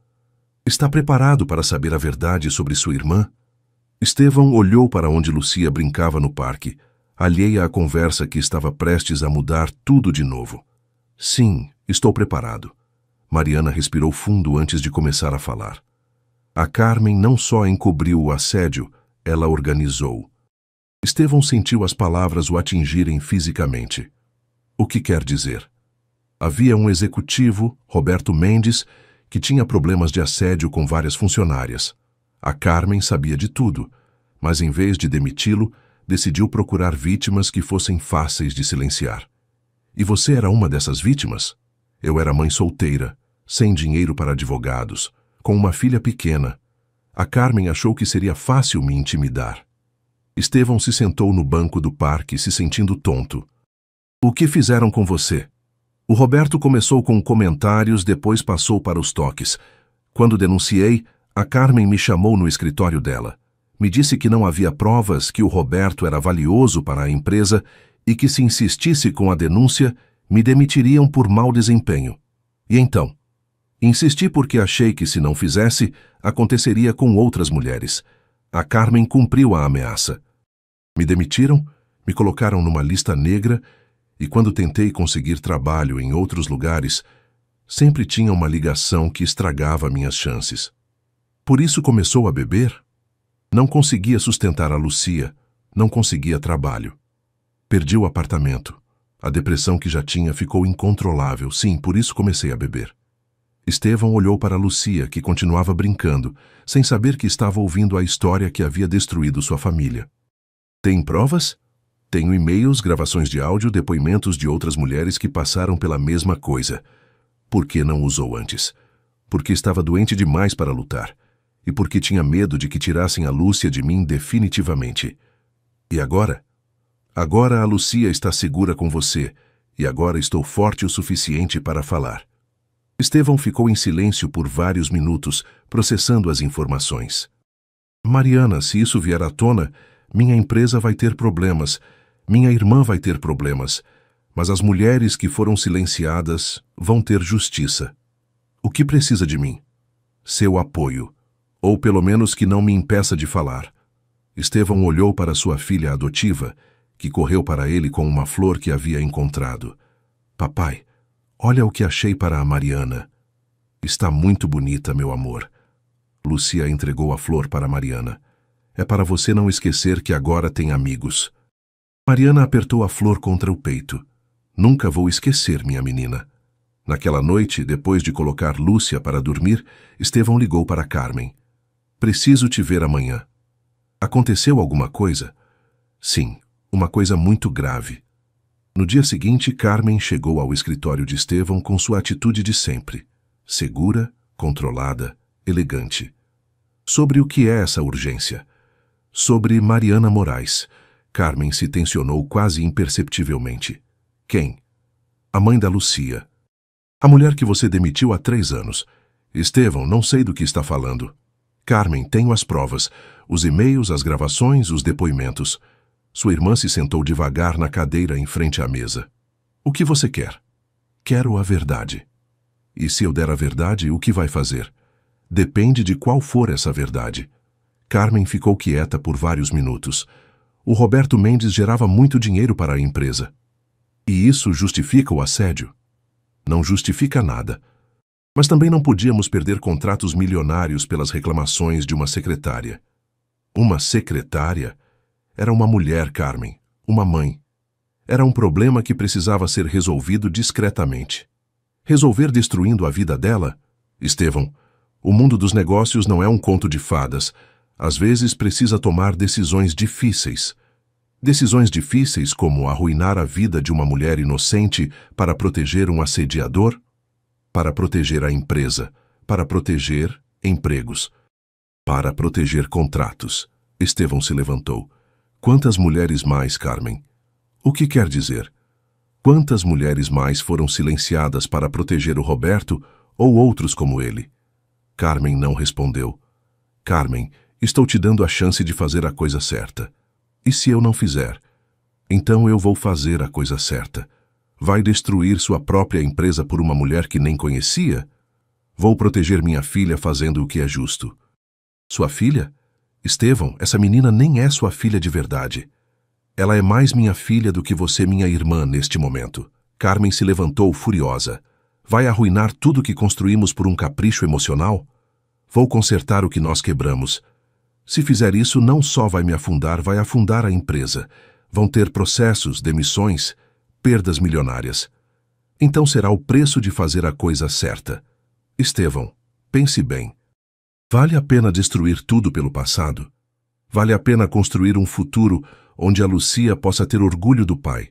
Está preparado para saber a verdade sobre sua irmã? Estevão olhou para onde Lucia brincava no parque, alheia à conversa que estava prestes a mudar tudo de novo. Sim, estou preparado. Mariana respirou fundo antes de começar a falar. A Carmen não só encobriu o assédio, ela organizou. Estevão sentiu as palavras o atingirem fisicamente. O que quer dizer? Havia um executivo, Roberto Mendes, que tinha problemas de assédio com várias funcionárias. A Carmen sabia de tudo, mas em vez de demiti-lo, decidiu procurar vítimas que fossem fáceis de silenciar. E você era uma dessas vítimas? Eu era mãe solteira, sem dinheiro para advogados, com uma filha pequena. A Carmen achou que seria fácil me intimidar. Estevão se sentou no banco do parque, se sentindo tonto. O que fizeram com você? O Roberto começou com comentários, depois passou para os toques. Quando denunciei, a Carmen me chamou no escritório dela. Me disse que não havia provas, que o Roberto era valioso para a empresa e que se insistisse com a denúncia, me demitiriam por mau desempenho. E então? Insisti porque achei que se não fizesse, aconteceria com outras mulheres. A Carmen cumpriu a ameaça. Me demitiram, me colocaram numa lista negra e quando tentei conseguir trabalho em outros lugares, sempre tinha uma ligação que estragava minhas chances. Por isso começou a beber? Não conseguia sustentar a Lucia, não conseguia trabalho. Perdi o apartamento. A depressão que já tinha ficou incontrolável. Sim, por isso comecei a beber. Estevão olhou para Lucia, que continuava brincando, sem saber que estava ouvindo a história que havia destruído sua família. Tem provas? Tenho e-mails, gravações de áudio, depoimentos de outras mulheres que passaram pela mesma coisa. Por que não usou antes? Porque estava doente demais para lutar. E porque tinha medo de que tirassem a Lúcia de mim definitivamente. E agora? Agora a Lucia está segura com você, e agora estou forte o suficiente para falar. Estevão ficou em silêncio por vários minutos, processando as informações. Mariana, se isso vier à tona, minha empresa vai ter problemas. Minha irmã vai ter problemas, mas as mulheres que foram silenciadas vão ter justiça. O que precisa de mim? Seu apoio, ou pelo menos que não me impeça de falar. Estevão olhou para sua filha adotiva, que correu para ele com uma flor que havia encontrado. Papai, olha o que achei para a Mariana. Está muito bonita, meu amor. Lúcia entregou a flor para Mariana. É para você não esquecer que agora tem amigos. Mariana apertou a flor contra o peito. Nunca vou esquecer, minha menina. Naquela noite, depois de colocar Lúcia para dormir, Estevão ligou para Carmen. Preciso te ver amanhã. Aconteceu alguma coisa? Sim, uma coisa muito grave. No dia seguinte, Carmen chegou ao escritório de Estevão com sua atitude de sempre. Segura, controlada, elegante. Sobre o que é essa urgência? Sobre Mariana Moraes. Carmen se tensionou quase imperceptivelmente. Quem? A mãe da Lúcia. A mulher que você demitiu há 3 anos. Estevão, não sei do que está falando. Carmen, tenho as provas, os e-mails, as gravações, os depoimentos. Sua irmã se sentou devagar na cadeira em frente à mesa. O que você quer? Quero a verdade. E se eu der a verdade, o que vai fazer? Depende de qual for essa verdade. Carmen ficou quieta por vários minutos. O Roberto Mendes gerava muito dinheiro para a empresa. E isso justifica o assédio? Não justifica nada. Mas também não podíamos perder contratos milionários pelas reclamações de uma secretária. Uma secretária? Era uma mulher, Carmen. Uma mãe. Era um problema que precisava ser resolvido discretamente. Resolver destruindo a vida dela? Estevão, o mundo dos negócios não é um conto de fadas. Às vezes precisa tomar decisões difíceis. Decisões difíceis como arruinar a vida de uma mulher inocente para proteger um assediador? Para proteger a empresa, para proteger empregos, para proteger contratos. Estevão se levantou. Quantas mulheres mais, Carmen? O que quer dizer? Quantas mulheres mais foram silenciadas para proteger o Roberto ou outros como ele? Carmen não respondeu. Carmen, estou te dando a chance de fazer a coisa certa. E se eu não fizer? Então eu vou fazer a coisa certa. Vai destruir sua própria empresa por uma mulher que nem conhecia? Vou proteger minha filha fazendo o que é justo. Sua filha? Estevão, essa menina nem é sua filha de verdade. Ela é mais minha filha do que você, minha irmã, neste momento. Carmen se levantou furiosa. Vai arruinar tudo que construímos por um capricho emocional? Vou consertar o que nós quebramos. Se fizer isso, não só vai me afundar, vai afundar a empresa. Vão ter processos, demissões, perdas milionárias. Então será o preço de fazer a coisa certa. Estevão, pense bem. Vale a pena destruir tudo pelo passado? Vale a pena construir um futuro onde a Lúcia possa ter orgulho do pai?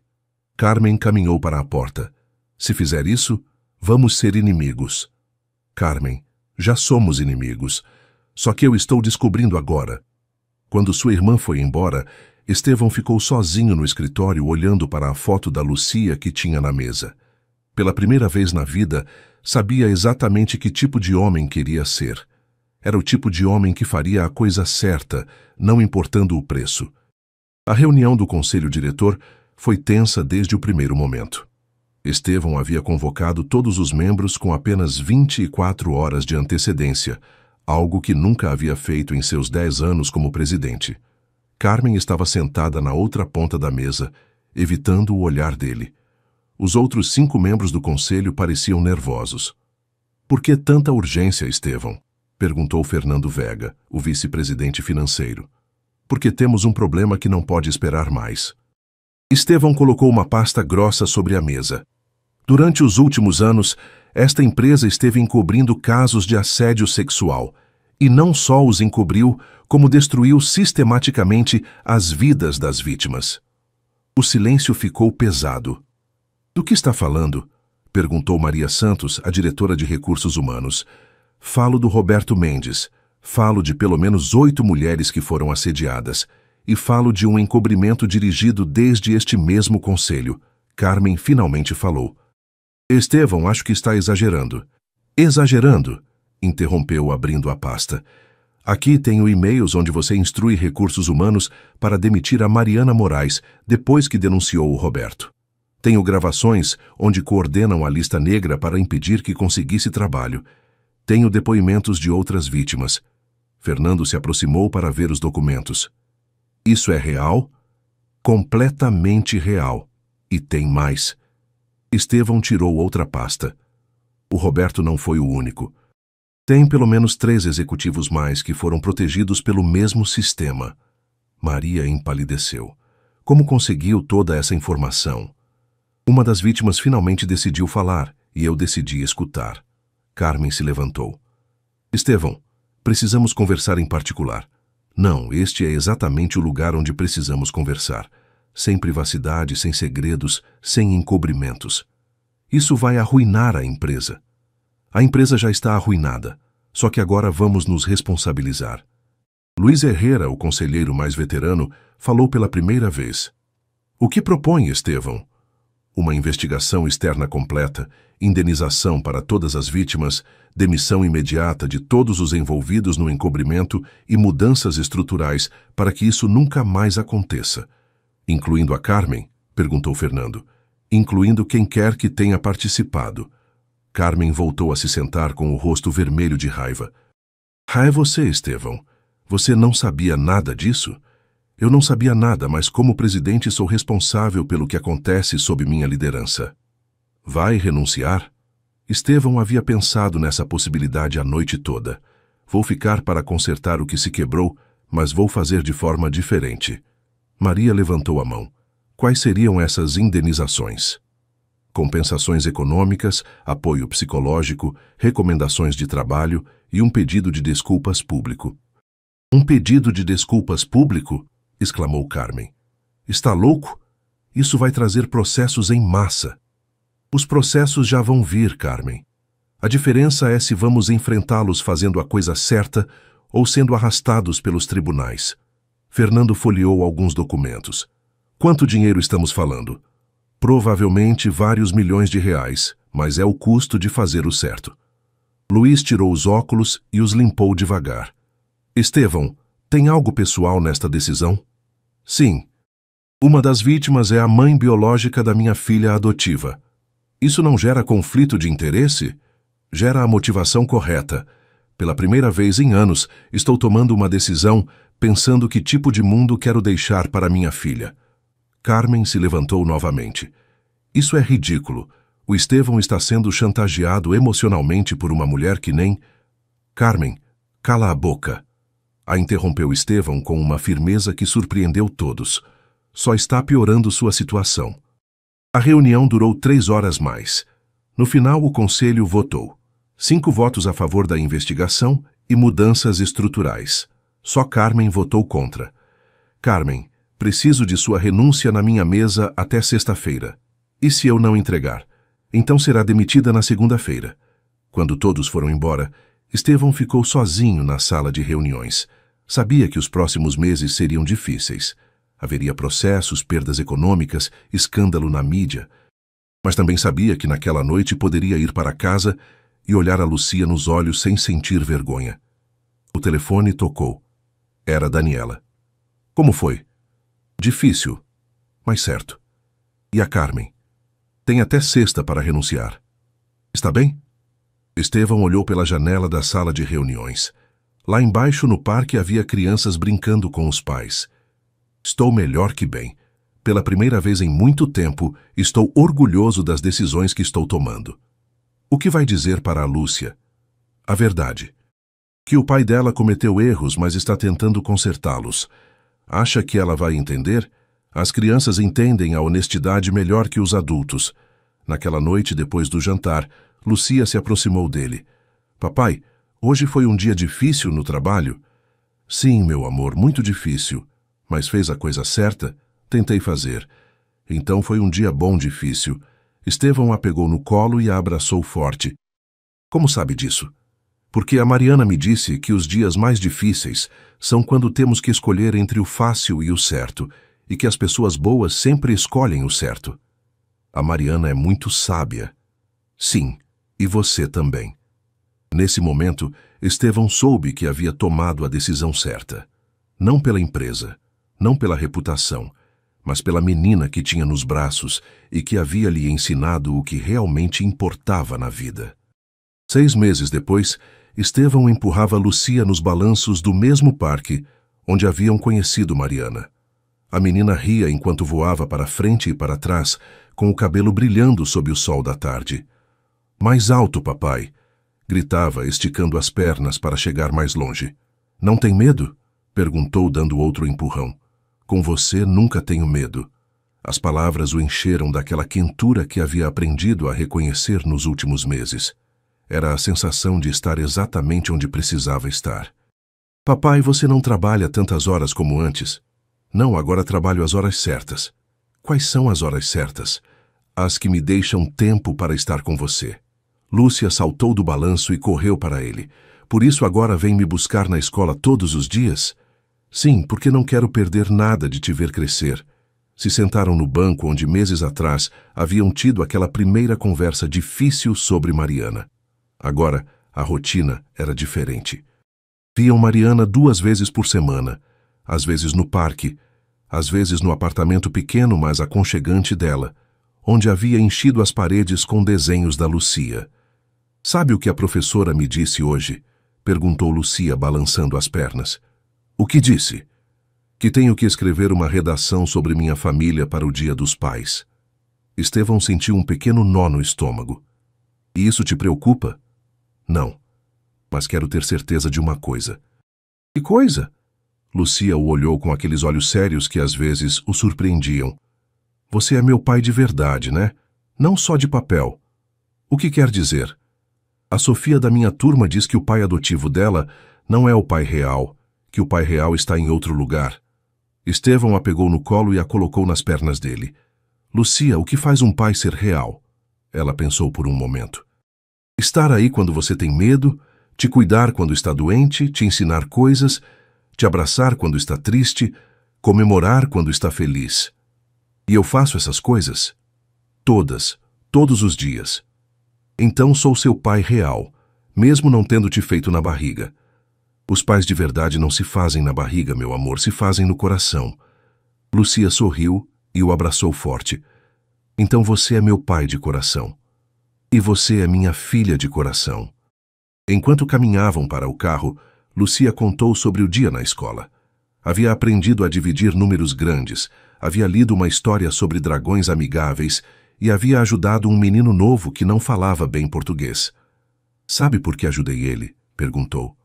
Carmen caminhou para a porta. Se fizer isso, vamos ser inimigos. Carmen, já somos inimigos. Só que eu estou descobrindo agora. Quando sua irmã foi embora, Estevão ficou sozinho no escritório olhando para a foto da Lúcia que tinha na mesa. Pela primeira vez na vida, sabia exatamente que tipo de homem queria ser. Era o tipo de homem que faria a coisa certa, não importando o preço. A reunião do conselho diretor foi tensa desde o primeiro momento. Estevão havia convocado todos os membros com apenas 24 horas de antecedência, algo que nunca havia feito em seus 10 anos como presidente. Carmen estava sentada na outra ponta da mesa, evitando o olhar dele. Os outros 5 membros do conselho pareciam nervosos. Por que tanta urgência, Estevão? Perguntou Fernando Vega, o vice-presidente financeiro. Porque temos um problema que não pode esperar mais. Estevão colocou uma pasta grossa sobre a mesa. Durante os últimos anos, esta empresa esteve encobrindo casos de assédio sexual. E não só os encobriu, como destruiu sistematicamente as vidas das vítimas. O silêncio ficou pesado. Do que está falando? Perguntou Maria Santos, a diretora de recursos humanos. Falo do Roberto Mendes. Falo de pelo menos 8 mulheres que foram assediadas. E falo de um encobrimento dirigido desde este mesmo conselho. Carmen finalmente falou. Estevão, acho que está exagerando. Exagerando? Interrompeu abrindo a pasta. Aqui tenho e-mails onde você instrui recursos humanos para demitir a Mariana Moraes depois que denunciou o Roberto. Tenho gravações onde coordenam a lista negra para impedir que conseguisse trabalho. Tenho depoimentos de outras vítimas. Fernando se aproximou para ver os documentos. Isso é real? Completamente real. E tem mais. Estevão tirou outra pasta. O Roberto não foi o único. Tem pelo menos 3 executivos mais que foram protegidos pelo mesmo sistema. Maria empalideceu. Como conseguiu toda essa informação? Uma das vítimas finalmente decidiu falar e eu decidi escutar. Carmen se levantou. Estevão, precisamos conversar em particular. Não, este é exatamente o lugar onde precisamos conversar. Sem privacidade, sem segredos, sem encobrimentos. Isso vai arruinar a empresa. A empresa já está arruinada, só que agora vamos nos responsabilizar. Luiz Herrera, o conselheiro mais veterano, falou pela primeira vez. O que propõe, Estevão? Uma investigação externa completa, indenização para todas as vítimas, demissão imediata de todos os envolvidos no encobrimento e mudanças estruturais para que isso nunca mais aconteça. Incluindo a Carmen? Perguntou Fernando. Incluindo quem quer que tenha participado. Carmen voltou a se sentar com o rosto vermelho de raiva. É você, Estevão. Você não sabia nada disso? Eu não sabia nada, mas como presidente sou responsável pelo que acontece sob minha liderança. Vai renunciar? Estevão havia pensado nessa possibilidade a noite toda. Vou ficar para consertar o que se quebrou, mas vou fazer de forma diferente. Maria levantou a mão. Quais seriam essas indenizações? Compensações econômicas, apoio psicológico, recomendações de trabalho e um pedido de desculpas público. Um pedido de desculpas público? Exclamou Carmen. Está louco? Isso vai trazer processos em massa. Os processos já vão vir, Carmen. A diferença é se vamos enfrentá-los fazendo a coisa certa ou sendo arrastados pelos tribunais. Fernando folheou alguns documentos. Quanto dinheiro estamos falando? Provavelmente vários milhões de reais, mas é o custo de fazer o certo. Luiz tirou os óculos e os limpou devagar. Estevão, tem algo pessoal nesta decisão? Sim. Uma das vítimas é a mãe biológica da minha filha adotiva. Isso não gera conflito de interesse? Gera a motivação correta. Pela primeira vez em anos, estou tomando uma decisão pensando que tipo de mundo quero deixar para minha filha. Carmen se levantou novamente. Isso é ridículo. O Estevão está sendo chantageado emocionalmente por uma mulher que nem... Carmen, cala a boca. A interrompeu Estevão com uma firmeza que surpreendeu todos. Só está piorando sua situação. A reunião durou 3 horas mais. No final, o conselho votou. 5 votos a favor da investigação e mudanças estruturais. Só Carmen votou contra. Carmen, preciso de sua renúncia na minha mesa até sexta-feira. E se eu não entregar? Então será demitida na segunda-feira. Quando todos foram embora, Estevão ficou sozinho na sala de reuniões. Sabia que os próximos meses seriam difíceis. Haveria processos, perdas econômicas, escândalo na mídia. Mas também sabia que naquela noite poderia ir para casa e olhar a Lucia nos olhos sem sentir vergonha. O telefone tocou. Era Daniela. Como foi? Difícil, mas certo. E a Carmen? Tem até sexta para renunciar. Está bem? Estevão olhou pela janela da sala de reuniões. Lá embaixo no parque havia crianças brincando com os pais. Estou melhor que bem. Pela primeira vez em muito tempo, estou orgulhoso das decisões que estou tomando. O que vai dizer para a Lúcia? A verdade. Que o pai dela cometeu erros, mas está tentando consertá-los. Acha que ela vai entender? As crianças entendem a honestidade melhor que os adultos. Naquela noite, depois do jantar, Lucia se aproximou dele. Papai, hoje foi um dia difícil no trabalho? Sim, meu amor, muito difícil. Mas fez a coisa certa? Tentei fazer. Então foi um dia bom difícil. Estevão a pegou no colo e a abraçou forte. Como sabe disso? Porque a Mariana me disse que os dias mais difíceis são quando temos que escolher entre o fácil e o certo, e que as pessoas boas sempre escolhem o certo. A Mariana é muito sábia. Sim, e você também. Nesse momento, Estevão soube que havia tomado a decisão certa. Não pela empresa, não pela reputação, mas pela menina que tinha nos braços e que havia lhe ensinado o que realmente importava na vida. 6 meses depois, Estevão empurrava Lucia nos balanços do mesmo parque onde haviam conhecido Mariana. A menina ria enquanto voava para frente e para trás, com o cabelo brilhando sob o sol da tarde. "Mais alto, papai!" gritava, esticando as pernas para chegar mais longe. "Não tem medo?" perguntou, dando outro empurrão. "Com você nunca tenho medo." As palavras o encheram daquela quentura que havia aprendido a reconhecer nos últimos meses. Era a sensação de estar exatamente onde precisava estar. "Papai, você não trabalha tantas horas como antes?" "Não, agora trabalho as horas certas." "Quais são as horas certas?" "As que me deixam tempo para estar com você." Lúcia saltou do balanço e correu para ele. "Por isso agora vem me buscar na escola todos os dias?" "Sim, porque não quero perder nada de te ver crescer." Se sentaram no banco onde meses atrás haviam tido aquela primeira conversa difícil sobre Mariana. Agora, a rotina era diferente. Viam Mariana 2 vezes por semana, às vezes no parque, às vezes no apartamento pequeno mas aconchegante dela, onde havia enchido as paredes com desenhos da Lucia. "Sabe o que a professora me disse hoje?" perguntou Lucia, balançando as pernas. "O que disse?" "Que tenho que escrever uma redação sobre minha família para o Dia dos Pais." Estevão sentiu um pequeno nó no estômago. "E isso te preocupa?" "Não, mas quero ter certeza de uma coisa." "Que coisa?" Lucia o olhou com aqueles olhos sérios que às vezes o surpreendiam. "Você é meu pai de verdade, né? Não só de papel." "O que quer dizer?" "A Sofia da minha turma diz que o pai adotivo dela não é o pai real, que o pai real está em outro lugar." Estevão a pegou no colo e a colocou nas pernas dele. "Lucia, o que faz um pai ser real?" Ela pensou por um momento. "Estar aí quando você tem medo, te cuidar quando está doente, te ensinar coisas, te abraçar quando está triste, comemorar quando está feliz." "E eu faço essas coisas?" "Todas, todos os dias." "Então sou seu pai real, mesmo não tendo te feito na barriga." "Os pais de verdade não se fazem na barriga, meu amor, se fazem no coração." Lucia sorriu e o abraçou forte. "Então você é meu pai de coração. E você é minha filha de coração." Enquanto caminhavam para o carro, Lucia contou sobre o dia na escola. Havia aprendido a dividir números grandes, havia lido uma história sobre dragões amigáveis e havia ajudado um menino novo que não falava bem português. "Sabe por que ajudei ele?" perguntou.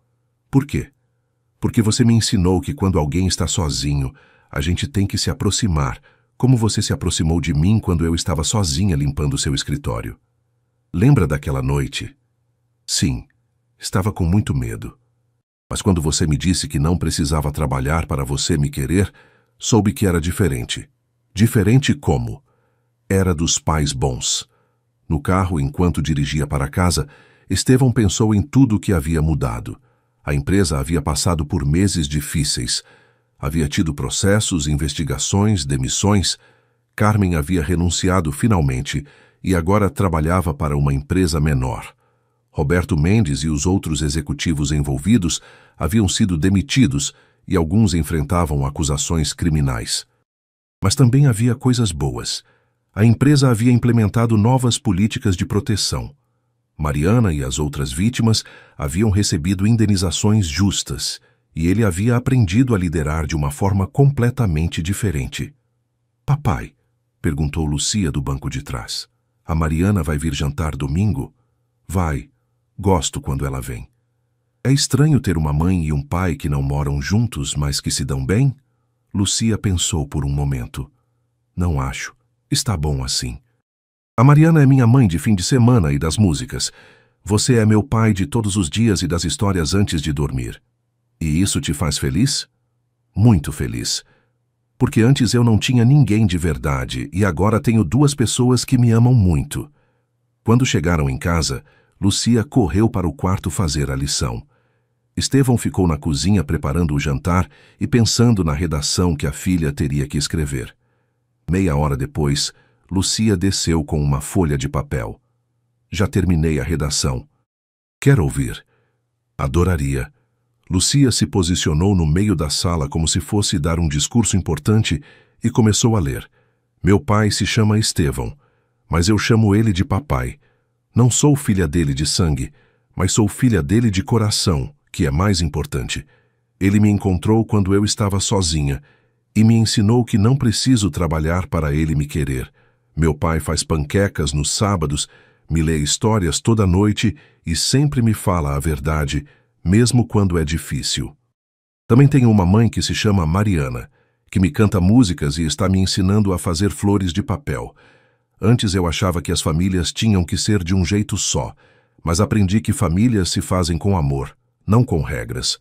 "Por quê?" "Porque você me ensinou que quando alguém está sozinho, a gente tem que se aproximar, como você se aproximou de mim quando eu estava sozinha limpando seu escritório." "Lembra daquela noite?" "Sim, estava com muito medo. Mas quando você me disse que não precisava trabalhar para você me querer, soube que era diferente." "Diferente como?" "Era dos pais bons." No carro, enquanto dirigia para casa, Estevão pensou em tudo o que havia mudado. A empresa havia passado por meses difíceis. Havia tido processos, investigações, demissões. Carmen havia renunciado finalmente e agora trabalhava para uma empresa menor. Roberto Mendes e os outros executivos envolvidos haviam sido demitidos e alguns enfrentavam acusações criminais. Mas também havia coisas boas. A empresa havia implementado novas políticas de proteção. Mariana e as outras vítimas haviam recebido indenizações justas e ele havia aprendido a liderar de uma forma completamente diferente. "Papai", perguntou Lucia do banco de trás, "a Mariana vai vir jantar domingo?" "Vai. Gosto quando ela vem." "É estranho ter uma mãe e um pai que não moram juntos, mas que se dão bem?" Lucia pensou por um momento. "Não acho. Está bom assim. A Mariana é minha mãe de fim de semana e das músicas. Você é meu pai de todos os dias e das histórias antes de dormir. E isso te faz feliz?" "Muito feliz. Porque antes eu não tinha ninguém de verdade e agora tenho 2 pessoas que me amam muito." Quando chegaram em casa, Lucia correu para o quarto fazer a lição. Estevão ficou na cozinha preparando o jantar e pensando na redação que a filha teria que escrever. Meia hora depois, Lucia desceu com uma folha de papel. "Já terminei a redação." Quer ouvir? Adoraria. Lucia se posicionou no meio da sala como se fosse dar um discurso importante e começou a ler. Meu pai se chama Estevão, mas eu chamo ele de papai. Não sou filha dele de sangue, mas sou filha dele de coração, que é mais importante. Ele me encontrou quando eu estava sozinha e me ensinou que não preciso trabalhar para ele me querer. Meu pai faz panquecas nos sábados, me lê histórias toda noite e sempre me fala a verdade, mesmo quando é difícil. Também tenho uma mãe que se chama Mariana, que me canta músicas e está me ensinando a fazer flores de papel. Antes eu achava que as famílias tinham que ser de um jeito só, mas aprendi que famílias se fazem com amor, não com regras.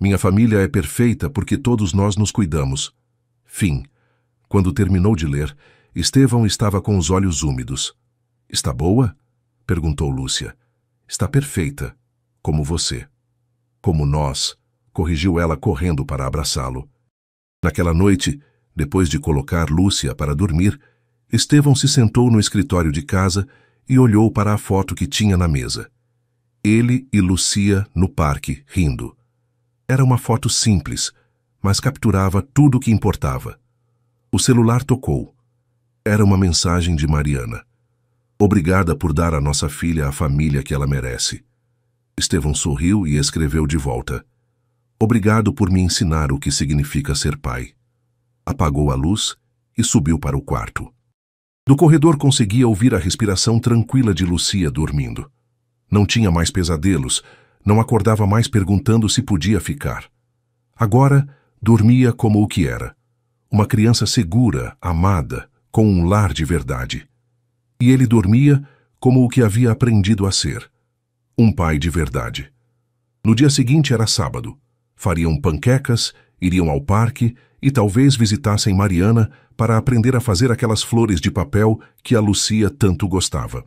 Minha família é perfeita porque todos nós nos cuidamos. Fim. Quando terminou de ler, Estevão estava com os olhos úmidos. Está boa? Perguntou Lúcia. Está perfeita, como você. Como nós, corrigiu ela correndo para abraçá-lo. Naquela noite, depois de colocar Lúcia para dormir, Estevão se sentou no escritório de casa e olhou para a foto que tinha na mesa. Ele e Lucia no parque, rindo. Era uma foto simples, mas capturava tudo o que importava. O celular tocou. Era uma mensagem de Mariana. Obrigada por dar à nossa filha a família que ela merece. Estevão sorriu e escreveu de volta. Obrigado por me ensinar o que significa ser pai. Apagou a luz e subiu para o quarto. Do corredor conseguia ouvir a respiração tranquila de Lucia dormindo. Não tinha mais pesadelos, não acordava mais perguntando se podia ficar. Agora, dormia como o que era. Uma criança segura, amada, com um lar de verdade. E ele dormia como o que havia aprendido a ser. Um pai de verdade. No dia seguinte era sábado. Fariam panquecas, iriam ao parque e talvez visitassem Mariana para aprender a fazer aquelas flores de papel que a Lucia tanto gostava.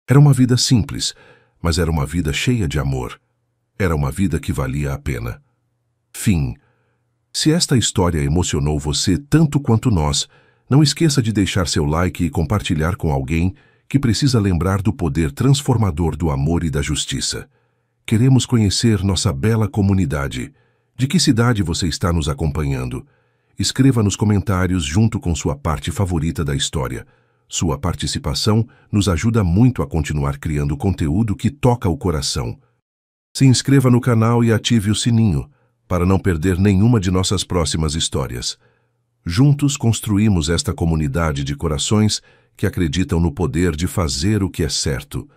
Era uma vida simples, mas era uma vida cheia de amor. Era uma vida que valia a pena. Fim. Se esta história emocionou você tanto quanto nós, não esqueça de deixar seu like e compartilhar com alguém que precisa lembrar do poder transformador do amor e da justiça. Queremos conhecer nossa bela comunidade. De que cidade você está nos acompanhando? Escreva nos comentários junto com sua parte favorita da história. Sua participação nos ajuda muito a continuar criando conteúdo que toca o coração. Se inscreva no canal e ative o sininho, para não perder nenhuma de nossas próximas histórias. Juntos construímos esta comunidade de corações que acreditam no poder de fazer o que é certo,